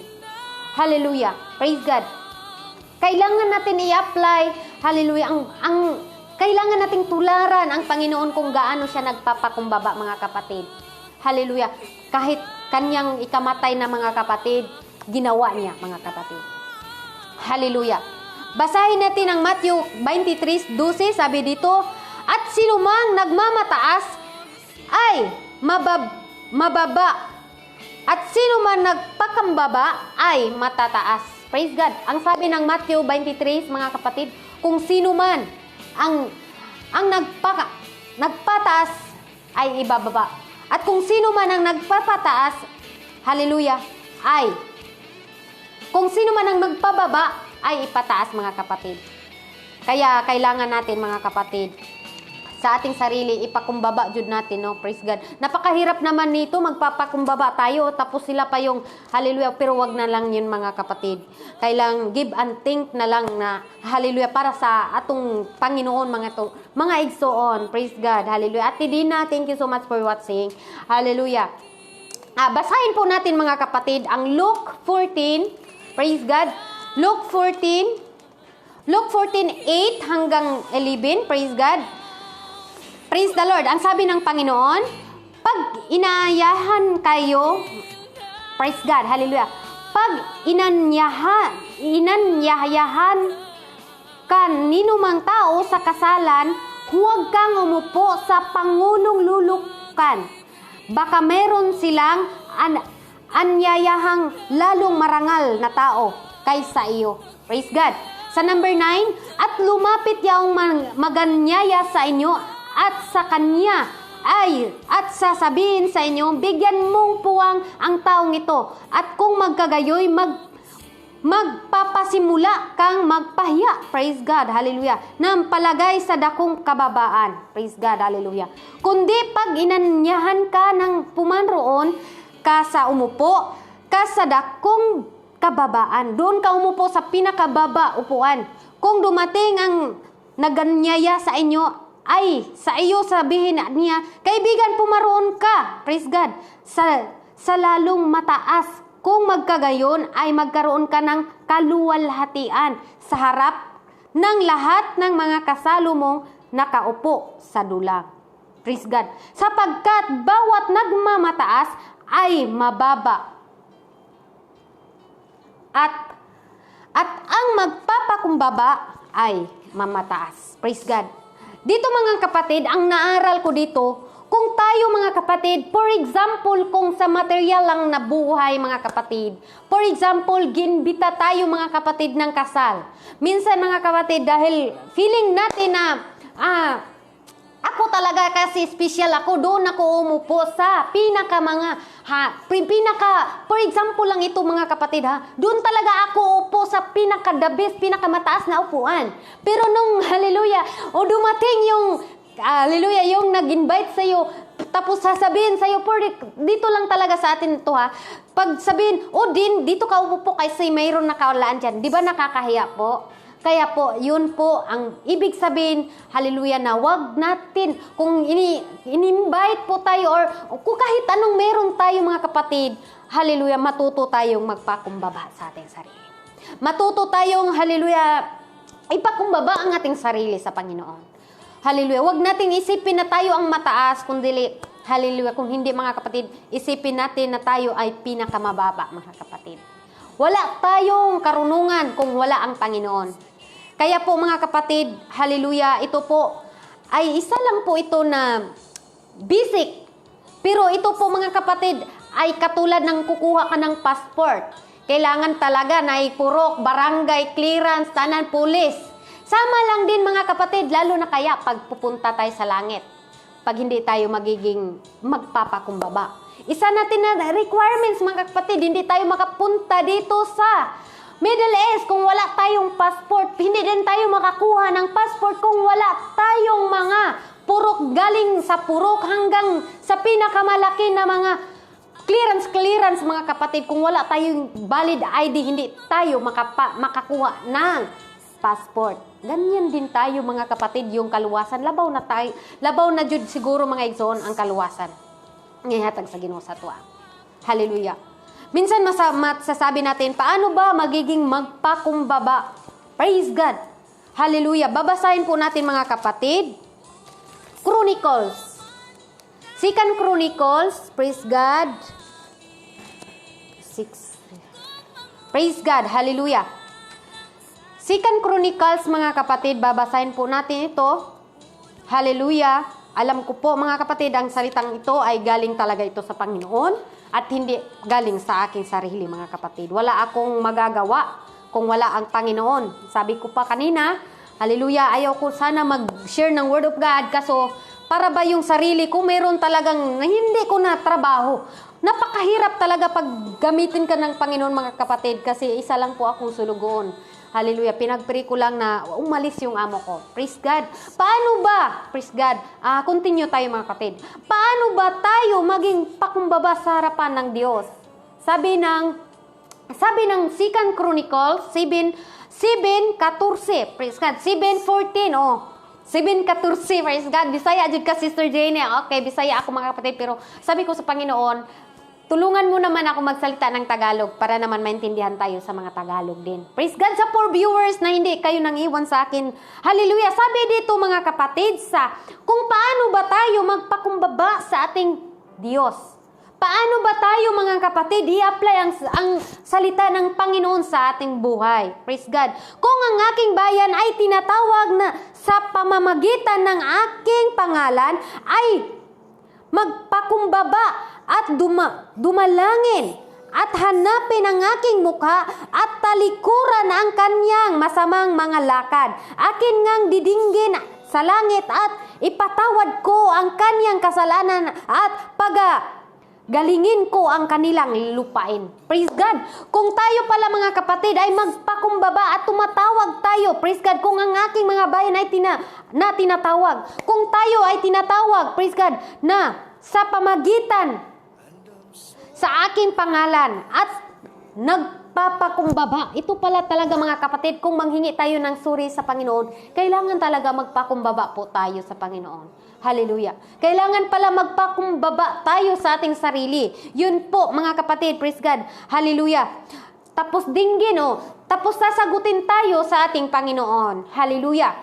Hallelujah. Praise God. Kailangan natin i-apply, hallelujah, kailangan nating tularan ang Panginoon kung gaano siya nagpapakumbaba, mga kapatid. Hallelujah. Kahit kanyang ikamatay na, mga kapatid, ginawa niya, mga kapatid. Hallelujah. Basahin natin ang Matthew 23:12, sabi dito, at sinumang nagmamataas ay mababa. At sino man nagpakambaba ay matataas. Praise God. Ang sabi ng Matthew 23, mga kapatid, kung sino man ang nagpataas ay ibababa. At kung sino man ang nagpapataas, hallelujah, kung sino man ang magpababa ay ipataas, mga kapatid. Kaya kailangan natin, mga kapatid, sa ating sarili, ipakumbaba jud natin, no? Praise God. Napakahirap naman nito, magpapakumbaba tayo, tapos sila pa yung hallelujah, pero wag na lang yun, mga kapatid. Kailang give and think na lang na hallelujah para sa atong Panginoon, mga igsoon. Praise God. Hallelujah. At Dina, thank you so much for watching. Hallelujah. Basahin po natin, mga kapatid, ang Luke 14. Praise God. Luke 14, 8 hanggang 11. Praise God. Praise the Lord. Ang sabi ng Panginoon, pag inayahan kayo, praise God, hallelujah. Pag inanyayahan kanino mang tao sa kasalan, huwag kang umupo sa pangulong lulukan. Baka meron silang anyayahang lalong marangal na tao kaysa iyo. Praise God. Sa number 9, at lumapit yaong maganyaya sa inyo at sa kanya at sasabihin sa inyo, bigyan mong puwang ang taong ito. At kung magkagayoy, magpapasimula kang magpahiya. Praise God, hallelujah. Nang palagay sa dakong kababaan. Praise God, hallelujah. Kundi pag inanyahan ka ng pumanroon ka sa umupo, ka sa dakong kababaan. Doon ka umupo sa pinakababa upuan. Kung dumating ang naganyaya sa inyo, ay sa iyo sabihin niya, kaibigan, pumaroon ka, praise God, sa lalong mataas. Kung magkagayon ay magkaroon ka ng kaluwalhatian sa harap ng lahat ng mga kasalo mong nakaupo sa dulang. Praise God. Sapagkat bawat nagmamataas ay mababa. At ang magpapakumbaba ay mamataas. Praise God. Dito, mga kapatid, ang naaral ko dito, kung tayo, mga kapatid, for example, kung sa material lang na buhay, mga kapatid, for example, ginbita tayo, mga kapatid, ng kasal. Minsan, mga kapatid, dahil feeling natin na, ako talaga kasi special ako, doon ako umupo sa for example lang ito, mga kapatid, doon talaga ako upo sa the best, pinakamataas na upuan. Pero nung, hallelujah, dumating yung, hallelujah, yung nag-invite sa'yo, tapos sasabihin sa'yo, dito lang talaga sa atin ito, pag sabihin, dito ka upo kasi mayroon nakawalaan dyan, di ba nakakahiya po? Kaya po, yun po ang ibig sabihin, hallelujah, na wag natin, kung in-invite po tayo, or kung kahit anong meron tayo, mga kapatid, hallelujah, matuto tayong magpakumbaba sa ating sarili. Matuto tayong, hallelujah, ipakumbaba ang ating sarili sa Panginoon. Hallelujah, wag nating isipin na tayo ang mataas, kundi, hallelujah, kung hindi, mga kapatid, isipin natin na tayo ay pinakamababa, mga kapatid. Wala tayong karunungan kung wala ang Panginoon. Kaya po, mga kapatid, hallelujah, ito po ay isa lang po ito na basic. Pero ito po, mga kapatid, ay katulad ng kukuha ka ng passport. Kailangan talaga na ipurok, barangay, clearance, tanan, pulis. Sama lang din, mga kapatid, lalo na kaya pag pupunta tayo sa langit. Pag hindi tayo magiging magpapakumbaba. Isa natin na requirements, mga kapatid, hindi tayo makapunta dito sa Middle East kung wala tayong passport. Hindi din tayo makakuha ng passport kung wala tayong mga purok, galing sa purok hanggang sa pinakamalaki na mga clearance, mga kapatid. Kung wala tayong valid ID, hindi tayo makakuha ng passport. Ganyan din tayo, mga kapatid, yung kaluwasan. Labaw na jud siguro, mga igsoon, ang kaluwasan. Ngayon sa Ginoo sa tuwa. Hallelujah. Minsan masasabi natin, paano ba magiging magpakumbaba? Praise God. Hallelujah. Babasahin po natin, mga kapatid. Chronicles. 2 Chronicles. Praise God. 6. Praise God. Hallelujah. 2 Chronicles, mga kapatid. Babasahin po natin ito. Hallelujah. Alam ko po mga kapatid, ang salitang ito ay galing talaga ito sa Panginoon at hindi galing sa aking sarili mga kapatid. Wala akong magagawa kung wala ang Panginoon. Sabi ko pa kanina, hallelujah, ayaw ko sana mag-share ng Word of God kaso para ba yung sarili ko meron talagang hindi ko na trabaho. Napakahirap talaga pag gamitin ka ng Panginoon mga kapatid kasi isa lang po akong sulugoon. Hallelujah. Pinagpray ko lang na umalis yung amo ko. Praise God. Paano ba? Praise God. Continue tayo mga kapatid. Paano ba tayo maging pakumbaba sa harapan ng Diyos? Sabi ng 2 Chronicles 7:14. Praise God. 7:14. 7:14. Praise God. Bisaya jud ka Sister Jane. Okay, Bisaya ako mga kapatid. Pero sabi ko sa Panginoon, tulungan mo naman ako magsalita ng Tagalog para naman maintindihan tayo sa mga Tagalog din. Praise God sa 4 viewers na hindi kayo nang iwan sa akin. Hallelujah. Sabi dito mga kapatid kung paano ba tayo magpakumbaba sa ating Diyos. Paano ba tayo mga kapatid i-apply ang salita ng Panginoon sa ating buhay? Praise God. Kung ang aking bayan ay tinatawag na sa pamamagitan ng aking pangalan ay magpakumbaba at dumalangin at hanapin ang aking mukha at talikuran ang kanyang masamang mga lakad. Akin ngang didinggin sa langit at ipatawad ko ang kanyang kasalanan at galingin ko ang kanilang lupain. Praise God. Kung tayo pala mga kapatid ay magpakumbaba at tumatawag tayo, praise God, kung ang aking mga bayan ay tinatawag, kung tayo ay tinatawag, praise God, na sa pamagitan sa aking pangalan at nagpapakumbaba. Ito pala talaga mga kapatid, kung manghingi tayo ng suri sa Panginoon, kailangan talaga magpakumbaba po tayo sa Panginoon. Hallelujah. Kailangan pala magpakumbaba tayo sa ating sarili. Yun po mga kapatid, praise God. Hallelujah. Tapos dinggin tapos sasagutin tayo sa ating Panginoon. Hallelujah.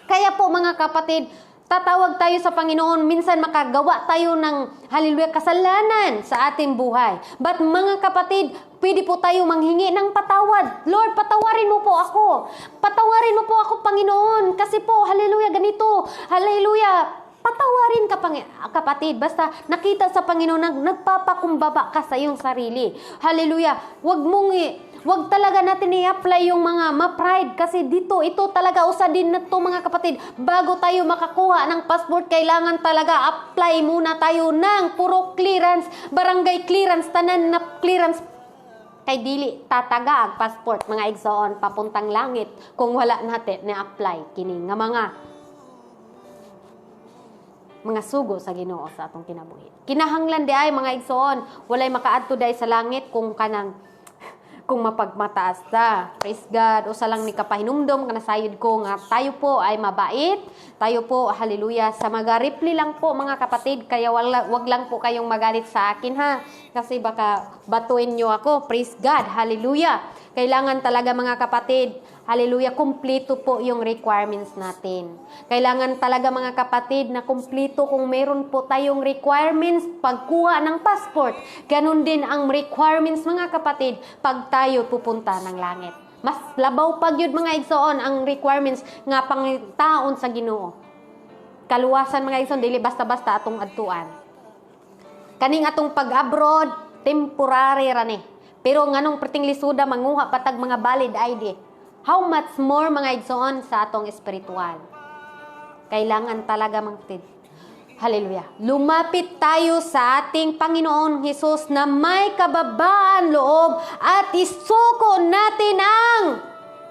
Kaya po mga kapatid, tatawag tayo sa Panginoon, minsan makagawa tayo ng hallelujah kasalanan sa ating buhay. But mga kapatid, pwede po tayo manghingi ng patawad. Lord, patawarin mo po ako. Patawarin mo po ako, Panginoon. Kasi po, hallelujah, ganito. Hallelujah. Patawarin ka, kapatid. Basta nakita sa Panginoon, nagpapakumbaba ka sa iyong sarili. Hallelujah. Wag talaga natin i-apply yung mga ma-pride kasi ito talaga usa din na to mga kapatid. Bago tayo makakuha ng passport, kailangan talaga apply muna tayo ng puro clearance, barangay clearance, tanan na clearance. Kay dili tataga ang passport mga igsoon papuntang langit kung wala natin na-apply kini nga mga sugo sa Ginoo sa atong kinabuhi. Kinahanglan di ay mga igsoon, walay makaadto dai sa langit kung mapagmataas ta. Praise God. Usa lang ni kapahinumdom kana sayod ko nga tayo po ay mabait. Tayo po, hallelujah, sa magaripli lang po mga kapatid. Kaya wag lang po kayong magalit sa akin ha. Kasi baka batuin nyo ako. Praise God. Hallelujah. Kailangan talaga mga kapatid, hallelujah, kumpleto po yung requirements natin. Kailangan talaga mga kapatid na kumpleto kung meron po tayong requirements pagkuha ng passport. Ganun din ang requirements mga kapatid pag tayo pupunta ng langit. Mas labaw pag yun mga igsoon ang requirements nga pangitaon sa Ginoo. Kaluwasan mga igsoon, dili basta-basta atong adtuan. Kaning atong pag-abroad, temporary ra ni. Pero nganong perting lisuda manguha patag mga valid ID. How much more mga igsoon sa atong espiritual. Kailangan talaga mga hallelujah. Lumapit tayo sa ating Panginoon Hesus na may kababaan loob at isuko natin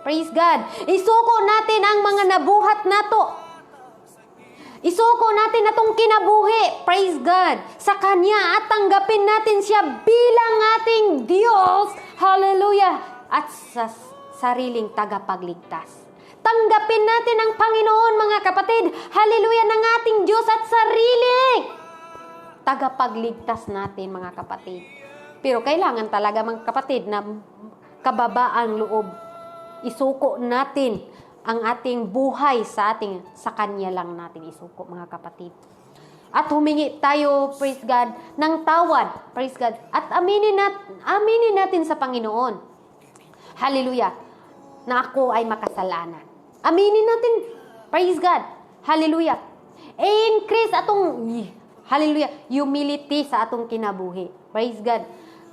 praise God, isuko natin ang mga nabuhat nato. Isuko natin atong kinabuhi, praise God, sa Kanya at tanggapin natin siya bilang ating Diyos, hallelujah, at sa sariling tagapagligtas. Tanggapin natin ang Panginoon mga kapatid, hallelujah, ng ating Diyos at sariling tagapagligtas natin mga kapatid. Pero kailangan talaga mga kapatid na kababaang loob. Isuko natin ang ating buhay sa Kanya lang natin isuko mga kapatid. At humingi tayo, praise God, ng tawad, praise God, at aminin natin sa Panginoon, hallelujah, na ako ay makasalanan. Aminin natin, praise God, hallelujah. I-increase atong, hallelujah, humility sa atong kinabuhi. Praise God.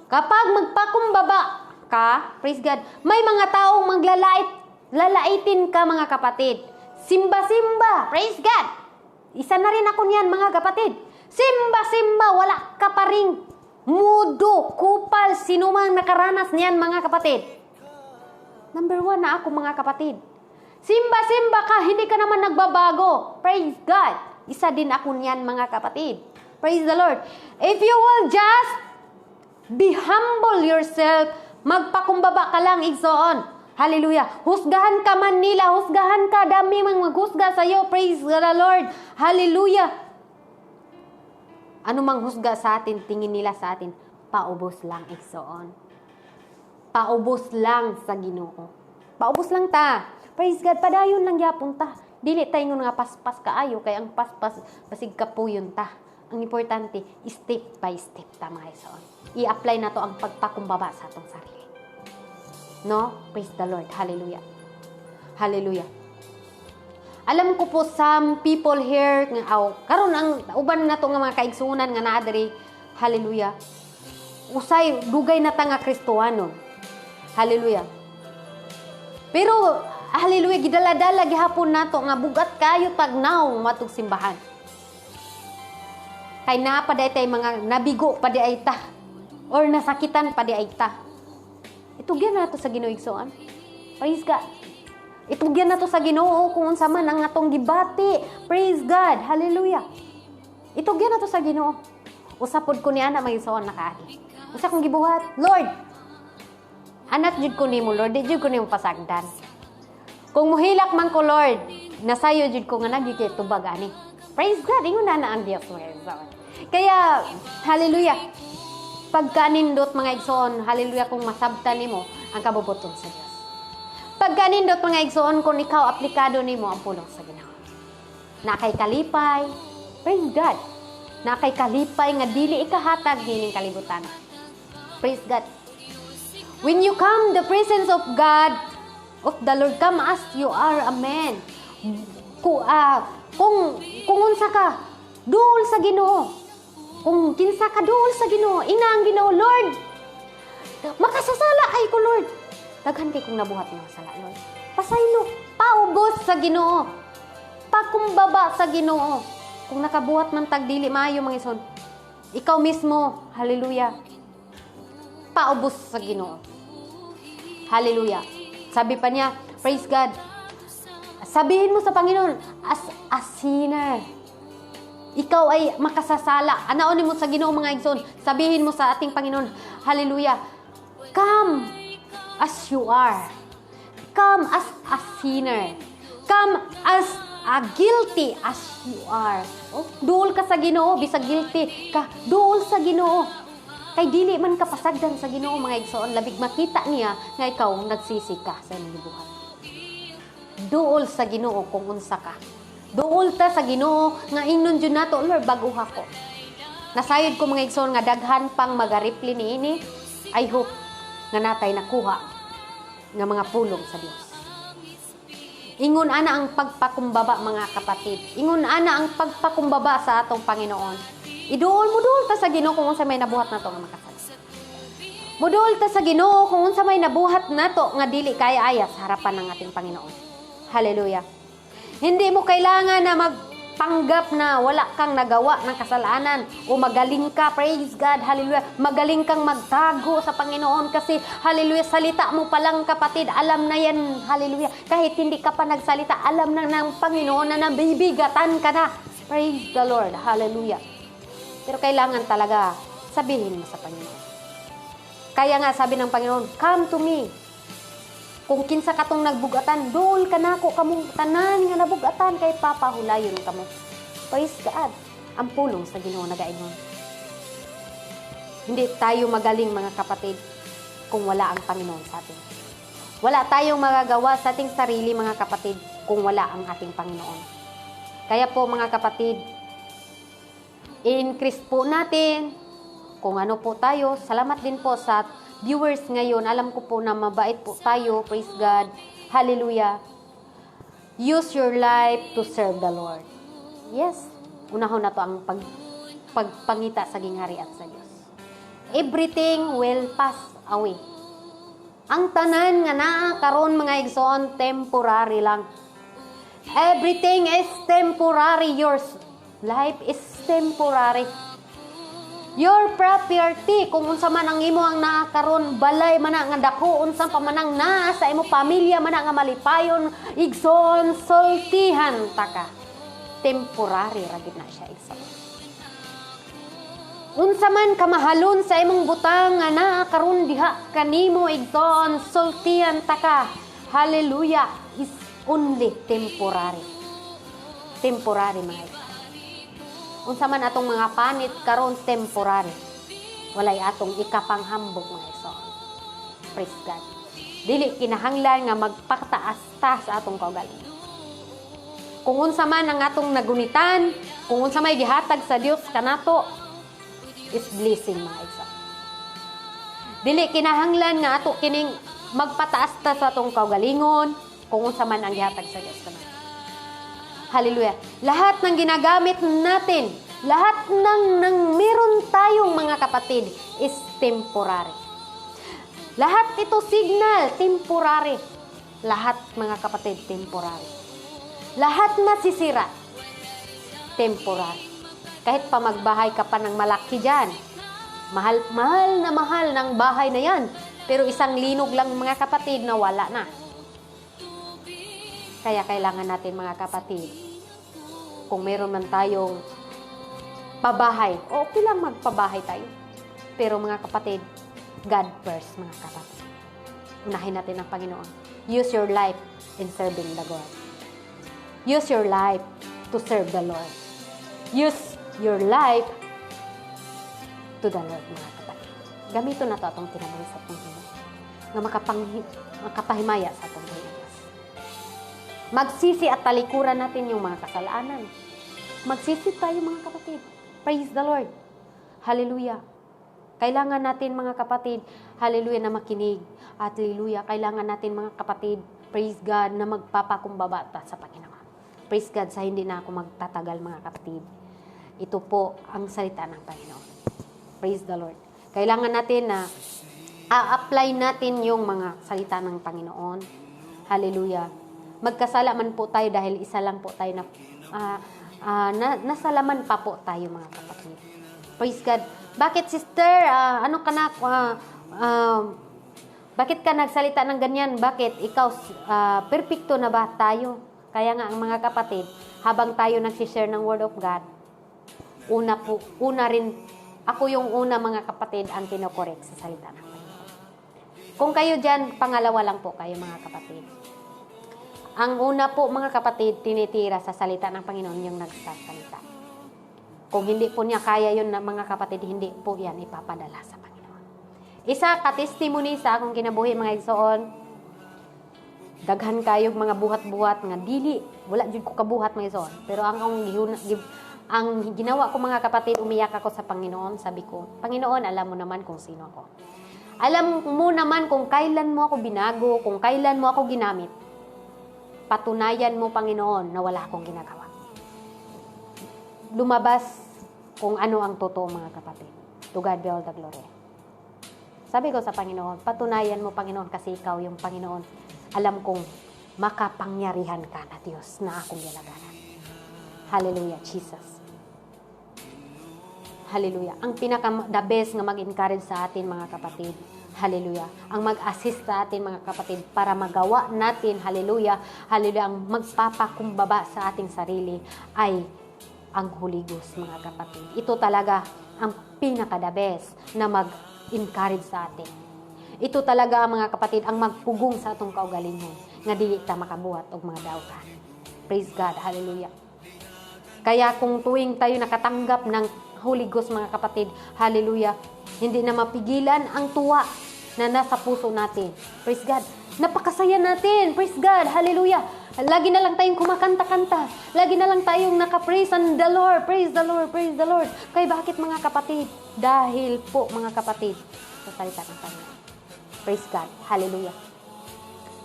Kapag magpakumbaba ka, praise God, may mga taong lalaitin ka mga kapatid. Simba-simba, praise God. Isa na rin ako niyan mga kapatid. Simba-simba, wala ka pa ring mudo, kupal, sino mang nakaranas niyan mga kapatid. Number 1 na ako mga kapatid. Simba-simba ka, hindi ka naman nagbabago. Praise God. Isa din ako niyan mga kapatid. Praise the Lord. If you will just be humble yourself, magpakumbaba ka lang, igsoon. Hallelujah. Husgahan ka man nila, husgahan ka, dami mang maghusga sa'yo. Praise the Lord. Hallelujah. Ano mang husga sa atin, tingin nila sa atin, paubos lang, igsoon. Paubos lang sa Ginoo. Paubos lang ta. Praise God, padayon lang yapon ta. Dili tayo nga paspas kaayo, kay ang paspas, basig ka po yun ta. Ang importante, step by step ta mga igsoon. I-apply na to ang pagpakumbaba sa atong sarili. No? Praise the Lord. Hallelujah. Hallelujah. Alam ko po some people here karon ang uban na to nga mga kaigsunan nga naa diri. Hallelujah. Usay dugay na ta nga Kristohano. Hallelujah. Pero hallelujah, gidala-dala gihapon nato nga bugat kayo tagnaw matug simbahan. Kay naa pa day mga nabigo pa di ay ta or nasakitan pa di ay ta. Itugyan nato sa Ginoo igsoon. Praise God. Itugyan nato sa Ginoo kung unsa man ang atong gibati. Praise God. Hallelujah. Itugyan nato sa Ginoo. Usapod ko ni ana magigsoon nakaagi. Usa kong gibuhat, Lord. Anak jud ko nimo, Lord, di jud ko nimo pasagdan. Kung muhilak man ko, Lord, nasayo jud ko nga nagigit tubag ani. Praise God, ingon na ang Dios mga igsoon. Kaya hallelujah. Pagkanindot mga igsoon, hallelujah, kung masabtan nimo ang kabubuton sa Dios. Pagkanindot mga igsoon, kung ikaw aplikado nimo ang pulong sa Ginoo. Na kay kalipay, praise God. Na kay kalipay nga dili ikahatag nining kalibutan. Praise God. When you come the presence of God, of the Lord, come as you are, amen. Kung unsa ka, duol sa Ginoo. Kung kinsa ka, duol sa Ginoo. Ina ang Ginoo, Lord. Makasasala kay ko, Lord. Daghan kay kung nabuhat nga sala, Lord. Pasaylo, paubos sa Ginoo. Pakumbaba sa Ginoo. Kung nakabuhat man tagdili maayo mga ison, ikaw mismo, hallelujah, paubos sa Ginoo. Hallelujah. Sabi pa niya, praise God. Sabihin mo sa Panginoon, as a sinner, ikaw ay makasasala. Anaonin mo sa Ginoo mga igsoon. Sabihin mo sa ating Panginoon, hallelujah, come as you are. Come as a sinner. Come as a guilty as you are. Oh, duol ka sa Ginoo, bisag guilty ka, duol sa Ginoo. Kay dili man ka pasagdan sa Ginoo mga igsoon, labig makita niya nga ikaw nagsisi ka sa imong buhat. Duol sa Ginoo kung unsa ka. Duol ta sa Ginoo nga ingnon jud nato, Lord, baguha ko. Nasayod ko mga igsoon nga daghan pang magaripli niini. I hope nga natay nakuha nga mga pulong sa Dios. Ingon ana ang pagpakumbaba mga kapatid. Ingon ana ang pagpakumbaba sa atong Panginoon. Iduol mo duol ta sa Ginoo kung unsa may nabuhat nato nga makasala. Muduol ta sa Ginoo kung unsa may nabuhat nato nga dili kaya aya sa harapan ng ating Panginoon. Hallelujah. Hindi mo kailangan na magpanggap na wala kang nagawa ng kasalanan o magaling ka, praise God, hallelujah. Magaling kang magtago sa Panginoon kasi hallelujah, salita mo pa lang kapatid, alam na yan, hallelujah. Kahit hindi ka pa nagsalita, alam na ng Panginoon na nabibigatan ka na. Praise the Lord, hallelujah. Pero kailangan talaga sabihin mo sa Panginoon. Kaya nga sabi ng Panginoon, come to me. Kung kinsa katong nagbugatan, dol ka nako kamong tanan nga nabugatan kay papahulayon kamo. Praise God. Ang pulong sa Ginoo nagaingon. Hindi tayo magaling mga kapatid kung wala ang Panginoon sa atin. Wala tayong magagawa sa ating sarili mga kapatid kung wala ang ating Panginoon. Kaya po mga kapatid, i-increase po natin kung ano po tayo. Salamat din po sa viewers ngayon. Alam ko po na mabait po tayo. Praise God. Hallelujah. Use your life to serve the Lord. Yes, unahon na to ang pagpangita sa gingharian sa Dios. Everything will pass away. Ang tanan nga naa karon mga igsoon temporary lang. Everything is temporary. Your life is temporary. Your property, kung unsa man ang imo ang naa karon, balay man nga dako, unsa pa man ang naa sa imo pamilya man nga malipayon, igsoon sultihan taka. Temporary ra gid na siya igsoon. Unsa man kamahalon sa imong butang nga naa karon diha kanimo igsoon sultihan taka. Hallelujah, is only temporary. Temporary mga igsoon. Unsa man atong mga panit karon temporary. Walay atong ikapanghambog mga igsoon. Praise God. Dili kinahanglan nga magpataas ta sa atong kaugalingon. Kung unsa man ang atong nagunitan, kung unsa may gihatag sa Dios kanato, is blessing mga igsoon. Dili kinahanglan nga ato kining magpataas ta sa atong kaugalingon kung unsa man ang gihatag sa Dios kanato. Hallelujah. Lahat ng ginagamit natin, lahat ng meron tayong mga kapatid is temporary. Lahat ito signal, temporary. Lahat mga kapatid, temporary. Lahat masisira, temporary. Kahit pa magbahay ka pa ng malaki dyan, mahal ng bahay na yan, pero isang linog lang mga kapatid na wala na. Kaya kailangan natin mga kapatid, kung meron man tayong pabahay, okay lang magpabahay tayo. Pero mga kapatid, God first mga kapatid. Unahin natin ang Panginoon. Use your life in serving the God. Use your life to serve the Lord. Use your life to the Lord mga kapatid. Gamito na ito atong tinabuhi sa Panginoon nga makapahimaya sa atong Diyos. Magsisi at talikuran natin yung mga kasalanan. Magsisi tayo mga kapatid. Praise the Lord. Hallelujah. Kailangan natin mga kapatid, hallelujah, na makinig. At hallelujah, kailangan natin mga kapatid, praise God, na magpapakumbaba sa Panginoon. Praise God, sa hindi na ako magtatagal mga kapatid. Ito po ang salita ng Panginoon. Praise the Lord. Kailangan natin na a-apply natin yung mga salita ng Panginoon. Hallelujah. Magkasala man po tayo dahil isa lang po tayo na nasalaman pa po tayo mga kapatid. Praise God. Bakit sister, bakit ka nagsalita ng ganyan? Bakit ikaw perfecto na ba tayo? Kaya nga ang mga kapatid, habang tayo nagsishare ng Word of God, una rin, ako yung una mga kapatid ang kinokorek sa salita ng Panginoon. Kung kayo dyan, pangalawa lang po kayo mga kapatid. Ang una po mga kapatid, tinitira sa salita ng Panginoon yung nagsasalita. Kung hindi po niya kaya yun mga kapatid, hindi po yan ipapadala sa Panginoon. Isa ka-testimony sa akong kinabuhi mga igsoon, daghan kayo mga buhat-buhat nga dili, wala jud ko kabuhat mga igsoon. Pero ang ginawa ko mga kapatid, umiyak ako sa Panginoon, sabi ko, Panginoon, alam mo naman kung sino ako. Alam mo naman kung kailan mo ako binago, kung kailan mo ako ginamit. Patunayan mo, Panginoon, na wala akong ginagawa. Lumabas kung ano ang totoo, mga kapatid. To God be all the glory. Sabi ko sa Panginoon, patunayan mo, Panginoon, kasi ikaw yung Panginoon. Alam kong makapangyarihan ka na Diyos na akong ginagawa. Hallelujah, Jesus. Hallelujah. Ang the best nga mag-encourage sa atin, mga kapatid. Hallelujah. Ang mag-assist sa atin mga kapatid para magawa natin, hallelujah, hallelujah, ang magpapakumbaba sa ating sarili ay ang Holy Ghost mga kapatid. Ito talaga ang pinaka-the best na mag-encourage sa atin. Ito talaga mga kapatid ang magpugong sa atong kaugalingon nga dili ta makabuhat og mga dawgan. Praise God, hallelujah. Kaya kung tuwing tayo nakatanggap ng Holy Ghost mga kapatid, hallelujah, hindi na mapigilan ang tuwa na nasa puso natin. Praise God. Napakasaya natin. Praise God. Hallelujah. Lagi na lang tayong kumakanta-kanta. Lagi na lang tayong naka-praise on the Lord. Praise the Lord. Praise the Lord. Kaya bakit mga kapatid? Dahil po mga kapatid sa salita ng Panginoon. Praise God. Hallelujah.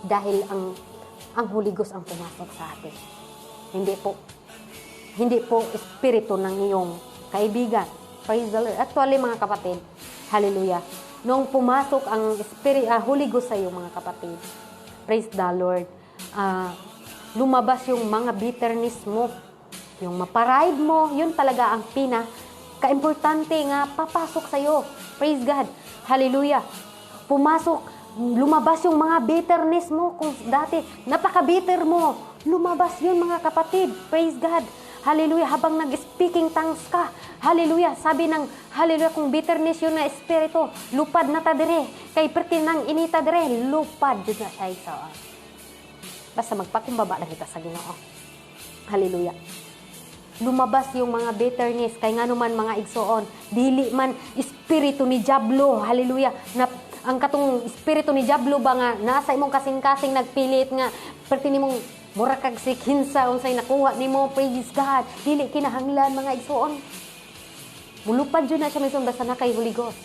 Dahil ang Holy Ghost ang pumasok sa atin. Hindi po Hindi po espiritu ng iyong kaibigan. Praise the Lord. Actually, mga kapatid, hallelujah. Nung pumasok ang Holy Ghost sa iyo, mga kapatid, praise the Lord, lumabas yung mga bitterness mo, yung maparide mo, yun talaga ang ka-importante nga papasok sa iyo. Praise God. Hallelujah. Lumabas yung mga bitterness mo. Kung dati, napaka-bitter mo, lumabas yun, mga kapatid. Praise God. Hallelujah. Habang nag-speaking tongues ka, hallelujah. Sabi ng, hallelujah, kung bitterness yun na espiritu, lupad na ta dire. Kay perti nang inita dire, lupad yun na siya isa. Basta magpakumbaba lang kita sa Ginoo. Hallelujah. Lumabas yung mga bitterness, kay nga naman mga igsoon, dili man espiritu ni Diablo, hallelujah, na ang katong espiritu ni Diablo ba nga, nasa imong kasing-kasing nagpilit nga, perti nimong mura kag sikinsa, unsay nakuha nimo, praise God, dili kinahanglan mga igsoon. Mulupad yun na siya mismo basta na kay Holy Ghost.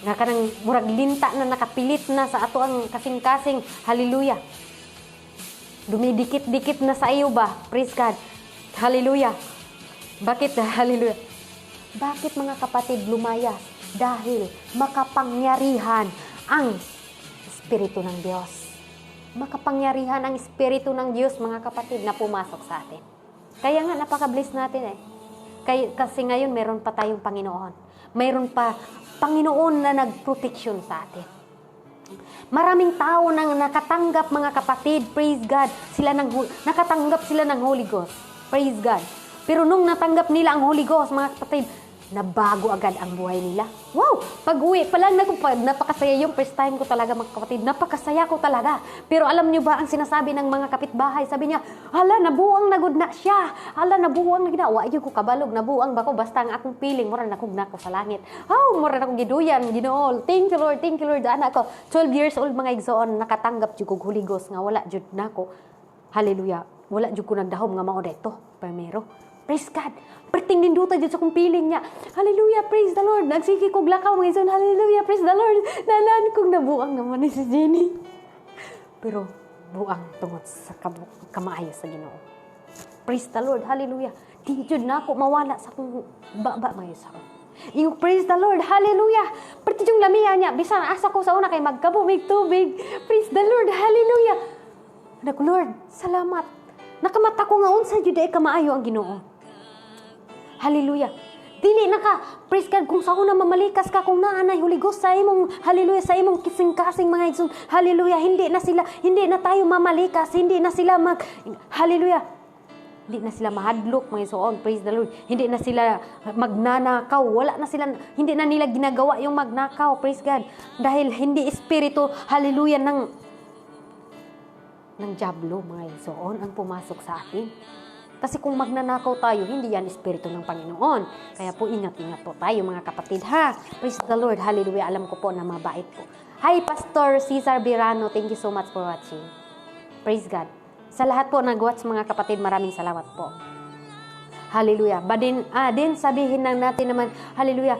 Nga kanang murag linta na nakapilit na sa ato ang kasing-kasing, hallelujah. Dumidikit-dikit na sa iyo ba, praise God. Hallelujah. Bakit? Hallelujah. Bakit mga kapatid lumayas? Dahil makapangyarihan ang Espiritu ng Diyos. Makapangyarihan ang Espiritu ng Diyos, mga kapatid, na pumasok sa atin. Kaya nga, napaka-bless natin eh. Kasi ngayon, meron pa tayong Panginoon. Mayroon pa Panginoon na nagproteksyon sa atin. Maraming tao nang nakatanggap, mga kapatid, praise God, nakatanggap sila ng Holy Ghost. Praise God. Pero nung natanggap nila ang Holy Ghost, mga kapatid, nabago agad ang buhay nila. Wow! Pag-uwi pa lang, napakasaya yung first time ko talaga, mga kapatid. Napakasaya ko talaga. Pero alam nyo ba ang sinasabi ng mga kapitbahay? Sabi niya, hala, nabuang na gud na siya. Hala, nabuang na gina. Yung ko kabalog, nabuang ba ko? Basta ang akong feeling, mura nakugna ko sa langit. Mura na akong giduyan, Ginoo. Thank you, Lord. Anak ko, 12 years old, mga igsoon, nakatanggap jud ko Holy Ghost nga wala jud nako. Hallelujah. Wala jud ko nagdahom nga mao deto. Primero. Praise God. Perting ninduta dyan sa kong piling niya. Hallelujah, praise the Lord. Nagsiki kong lakaw mga ison. Hallelujah, praise the Lord. Nalaan kong nabuang naman ni si Jenny. Pero buang tungod sa kamaayo sa Ginoo. Praise the Lord. Hallelujah. Di jud na ako mawala sa kong baba mga isa. Yung praise the Lord. Hallelujah. Perti yung lamiya niya. Bisan asa ko sa una kay magkabumig tubig. Praise the Lord. Hallelujah. Anak Lord, salamat. Nakamata ko nga unsa jud ay kamaayo ang Ginoo. Hallelujah. Dili na ka, praise God, kung sa una mamalikas ka, kung naanay Holy Ghost sa imong, hallelujah, sa imong kising-kasing mga igsoon, hallelujah, hindi na tayo mamalikas, hindi na sila hallelujah, hindi na sila mahadlok, mga igsoon, praise the Lord, hindi na sila magnanakaw, hindi na nila ginagawa yung magnakaw, praise God, dahil hindi espiritu, hallelujah, ng Diablo, mga igsoon, ang pumasok sa atin. Kasi kung magnanakaw tayo, hindi yan espiritu ng Panginoon. Kaya po, ingat-ingat po tayo, mga kapatid, ha? Praise the Lord. Hallelujah. Alam ko po na mabait po. Hi, Pastor Cesar Birano. Thank you so much for watching. Praise God. Sa lahat po nag-watch, mga kapatid, maraming salamat po. Hallelujah. Din sabihin lang natin naman, hallelujah.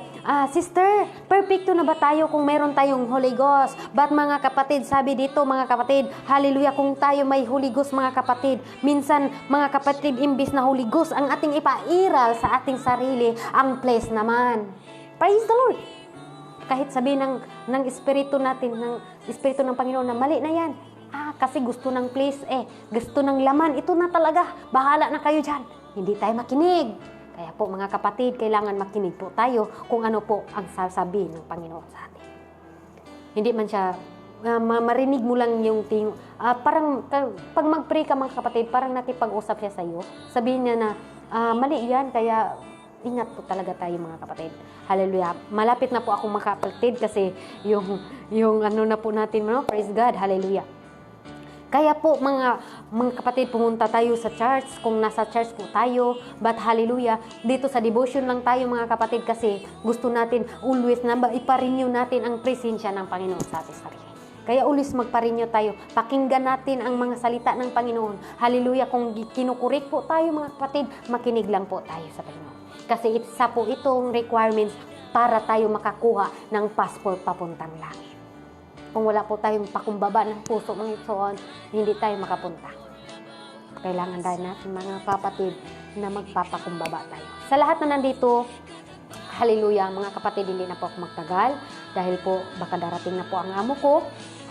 Sister, perfecto na ba tayo kung meron tayong Holy Ghost? But mga kapatid, sabi dito mga kapatid, hallelujah, kung tayo may Holy Ghost mga kapatid, minsan mga kapatid, imbis na Holy Ghost ang ating ipairal sa ating sarili, ang place naman. Praise the Lord. Kahit sabihin ng Espiritu natin, ng Espiritu ng Panginoon na mali na yan. Kasi gusto ng place gusto ng laman, ito na talaga, bahala na kayo dyan. Hindi tayo makinig. Kaya po mga kapatid, kailangan makinig po tayo kung ano po ang sasabihin ng Panginoon sa atin. Hindi man siya, marinig mo lang yung parang pag mag-pray ka mga kapatid, parang nakipag-usap siya sa iyo. Sabihin niya na, mali yan, kaya ingat po talaga tayo mga kapatid. Hallelujah. Malapit na po akong makapatid kasi yung ano na po natin, praise God, hallelujah. Kaya po mga kapatid, pumunta tayo sa church, kung nasa church po tayo, but hallelujah, dito sa devotion lang tayo mga kapatid kasi gusto natin always na iparenew natin ang presensya ng Panginoon sa ating sarili. Kaya always magparenew tayo, pakinggan natin ang mga salita ng Panginoon. Hallelujah, kung kinukurik po tayo mga kapatid, makinig lang po tayo sa Panginoon. Kasi isa po itong requirements para tayo makakuha ng passport papuntang langit. Kung wala po tayong pakumbaba ng puso, mga igsoon, hindi tayo makapunta. kailangan din natin mga kapatid na magpapakumbaba tayo. Sa lahat na nandito, hallelujah, mga kapatid, hindi na po ako magtagal dahil po baka darating na po ang amo ko.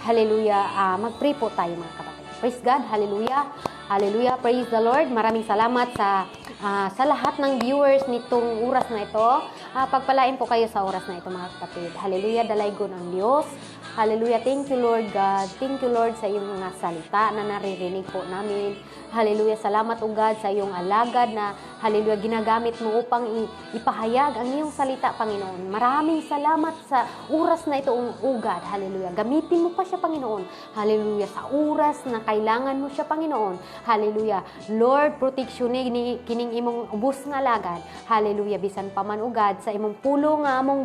Hallelujah, mag-pray po tayo mga kapatid. Praise God, hallelujah, hallelujah, praise the Lord. Maraming salamat sa lahat ng viewers nitong oras na ito. Pagpalain po kayo sa oras na ito mga kapatid. Hallelujah, dalaygon ang Diyos. Hallelujah, thank you Lord God. Thank you Lord sa iyong mga salita na naririnig po namin. Hallelujah, salamat o God sa iyong alagad na hallelujah, ginagamit mo upang ipahayag ang iyong salita, Panginoon. Maraming salamat sa oras na ito, o God. Hallelujah, gamitin mo pa siya, Panginoon. Hallelujah, sa oras na kailangan mo siya, Panginoon. Hallelujah, Lord, proteksyon ni kining imong ubos nga alagad. Hallelujah, bisan pa man, o God, sa imong pulo nga among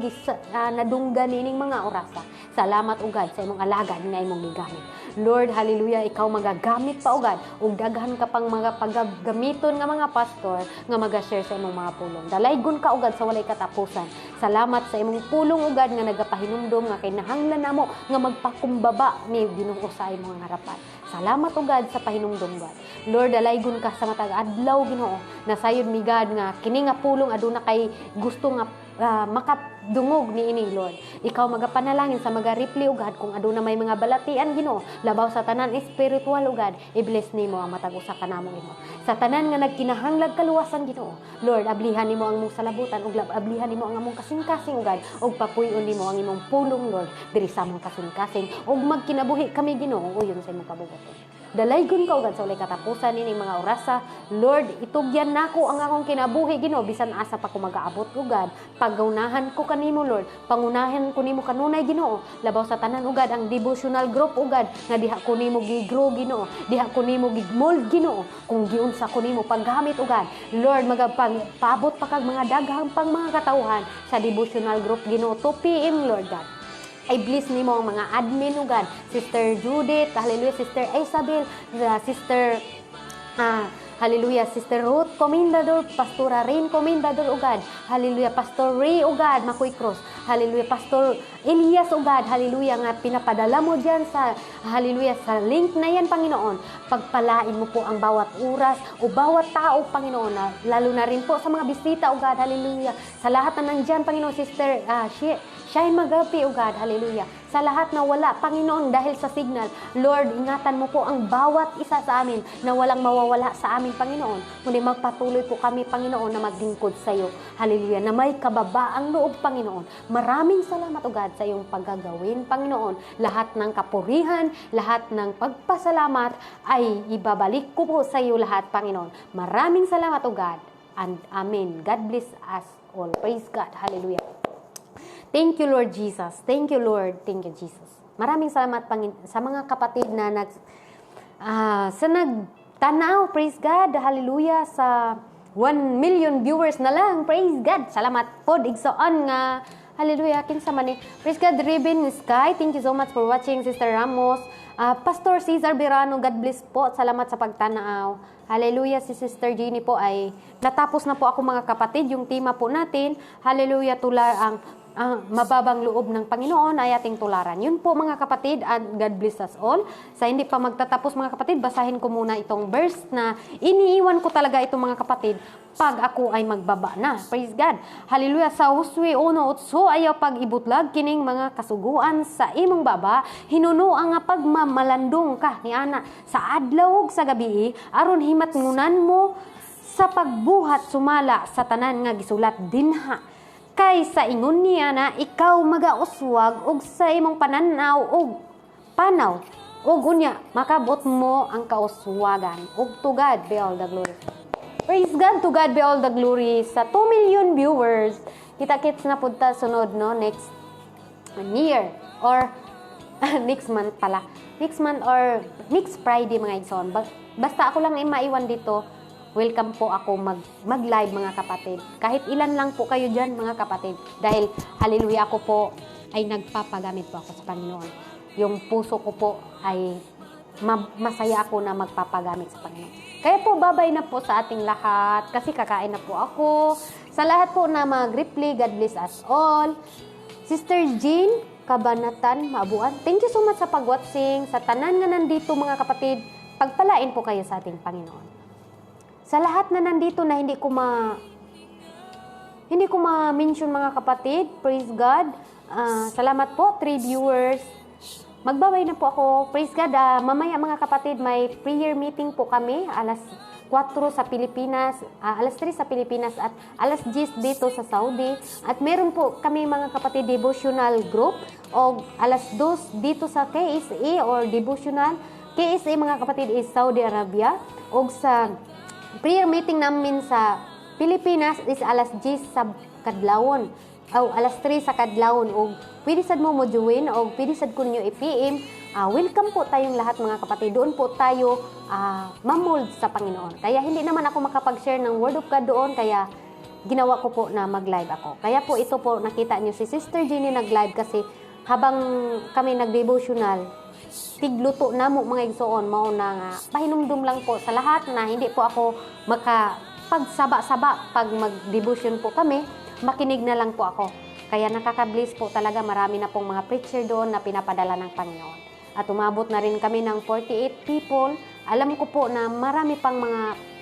nadunggan nining mga orasa. Salamat, o God, sa imong alagad nga imong gigamit. Lord, hallelujah, ikaw magagamit pa, o God, ug daghan ka pang mga paggamiton nga mga pastor nga mag-share sa imong mga pulong. Dalaygon ka, o God, sa walay katapusan. Salamat sa imong pulong, o God, nga nagapahinumdom nga kinahanglan namo nga magpakumbaba ni Ginoo sa imong harapan. Salamat, o God, sa pahinumdom, God. Lord, dalaygon ka sa matag adlaw, Ginoo, na sayod mi God nga kini nga pulong aduna kay gusto nga makadungog ni ini, Lord. Ikaw magapanalangin sa magaripli, o God, kung aduna may mga balatian, Ginoo, labaw sa tanan espiritual, o God, i-bless nimo ang matag usa ka namo, Ginoo. Sa tanan nga nagkinahanglag kaluwasan, Ginoo, Lord, ablihan nimo ang mong salabutan, ug ablihan nimo ang among kasing-kasing, o God, ug papuy-on nimo ang imong pulong, Lord, diri sa among kasing-kasing, ug magkinabuhi kami, Ginoo, uyon sa imong kabubuton. Dalaygon ka, o God, sa ulay katapusan nining mga orasa. Lord, itugyan nako ang akong kinabuhi, Ginoo, bisan asa pa ko mag-aabot, o God. Pagaunahan ko kanimo, Lord. Pangunahan ko nimo kanunay, Ginoo. Labaw sa tanan, o God, ang devotional group, o God, nga diha ko nimo gi-grow, Ginoo. Diha ko nimo gi-mold, Ginoo. Kung giunsa ko nimo paggamit, o God. Lord, magpaabot pa kag mga daghang pang mga katawhan sa devotional group, Ginoo. 2 PM, Lord God. I bless nimo ang mga admin, o God. Sister Judith, hallelujah, Sister Isabel, Sister hallelujah, Sister Ruth Comendador, Pastora Rain Comendador, o God. Hallelujah, Pastor Ray, o God, Makoy Cruz. Hallelujah, Pastor Elias, o God. Hallelujah, nga pinapadala mo diyan sa hallelujah sa link na yan, Panginoon. Pagpalain mo po ang bawat oras o bawat tao, Panginoon, lalo na rin po sa mga bisita, o God. Hallelujah. Sa lahat na nandiyan, Panginoon, Sister Shine Magapi, o God, hallelujah. Sa lahat na wala, Panginoon, dahil sa signal, Lord, ingatan mo po ang bawat isa sa amin na walang mawawala sa amin, Panginoon. Kundi magpatuloy po kami, Panginoon, na maglingkod sa iyo. Hallelujah, na may kababaang loob, Panginoon. Maraming salamat, o God, sa iyong paggagawin, Panginoon. Lahat ng kapurihan, lahat ng pagpasalamat ay ibabalik ko po sa iyo lahat, Panginoon. Maraming salamat, o God, and amen. God bless us all. Praise God. Hallelujah. Thank you, Lord Jesus. Thank you, Lord. Thank you, Jesus. Maraming salamat sa mga kapatid na nagtanaw. Praise God. Hallelujah. Sa 1 million viewers na lang. Praise God. Salamat po. Igsoon nga. Hallelujah. Kinsa man ni. Praise God. Ribbon Sky. Thank you so much for watching, Sister Ramos. Pastor Cesar Birano, God bless po. Salamat sa pagtanaw. Hallelujah. Si Sister Jeannie po ay natapos na po ako, mga kapatid. Yung tema po natin. Hallelujah. Mababang loob ng Panginoon ay ating tularan. Yun po, mga kapatid, at God bless us all. Sa hindi pa magtatapos, mga kapatid, basahin ko muna itong verse na iniiwan ko talaga itong, mga kapatid, pag ako ay magbaba na. Praise God. Hallelujah. Sa Hosue 1:8, ayaw pag-ibutlag kining mga kasuguan sa imong baba, hinuno ang pagmamalandong ka ni ana sa adlaw ug sa gabi, aron himat ngunan mo sa pagbuhat sumala sa tanan nga gisulat dinha. Kay sa ingon niya na ikaw magauswag og sa imong pananaw og panaw og unya makabot mo ang kauswagan. Og to God be all the glory. Praise God, to God be all the glory. Sa 2 million viewers, kita-kits na punta sunod, no, next year or next month pala. Next month or next Friday, mga igsoon. Basta ako lang ay maiwan dito. Welcome po ako mag-live, mga kapatid. Kahit ilan lang po kayo dyan, mga kapatid. Dahil, hallelujah, ako po ay nagpapagamit po ako sa Panginoon. Yung puso ko po ay masaya ako na magpapagamit sa Panginoon. Kaya po, babay na po sa ating lahat. Kasi kakain na po ako. Sa lahat po na mag-reply, God bless us all. Sister Jean Kabanatan, Maabuan, thank you so much sa pag-watching. Sa tanan nga nandito, mga kapatid, pagpalain po kayo sa ating Panginoon. Sa lahat na nandito na hindi ko ma-mention mga kapatid, praise God. Salamat po, 3 viewers. Magbabay na po ako. Praise God. Mamaya mga kapatid, may prayer meeting po kami. Alas 4 sa Pilipinas, alas 3 sa Pilipinas at alas 10 dito sa Saudi. At meron po kami mga kapatid devotional group o alas 2 dito sa KSA or devotional. KSA mga kapatid is Saudi Arabia. O sa prayer meeting namin sa Pilipinas is alas 10 sa Kadlawon. O alas 3 sa Kadlawon. O pwede sad mo join o pwede sad ko ninyo i-PM. Welcome po tayong lahat mga kapatid. Doon po tayo mamold sa Panginoon. Kaya hindi naman ako makapag-share ng Word of God doon. Kaya ginawa ko po na mag-live ako. Kaya po ito po nakita nyo si Sister Jenny nag-live kasi habang kami nag-devotional, tigluto na mo mga igsoon. Mauna nga, pahinumdum lang po sa lahat na hindi po ako makapagsaba-saba pag mag-devotion po kami. Makinig na lang po ako. Kaya nakaka-bless po talaga. Marami na pong mga preacher doon na pinapadala ng Panginoon. At umabot na rin kami ng 48 people. Alam ko po na marami pang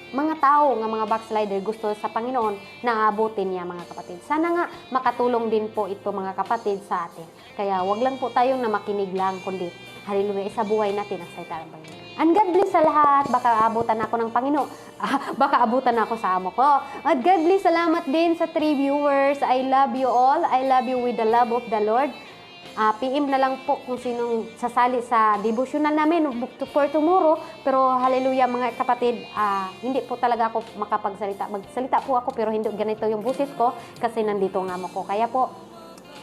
mga tao, mga backslider gusto sa Panginoon na aabutin niya mga kapatid. Sana nga makatulong din po ito mga kapatid sa atin. Kaya wag lang po tayong na makinig lang, kundi hallelujah, isa buhay natin ang salita ng Panginoon. And God bless sa lahat. Baka abutan ako ng Panginoon. Baka abutan ako sa amo ko. At God bless, salamat din sa 3 viewers. I love you all. I love you with the love of the Lord. PM na lang po kung sinong sasali sa devotional namin for tomorrow. Pero hallelujah mga kapatid, hindi po talaga ako makapagsalita. Magsalita po ako pero hindi ganito yung boses ko kasi nandito nga mo ko. Kaya po,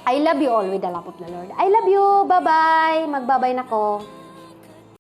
I love you all with the love of the Lord. I love you. Bye-bye. Magbabay na ko.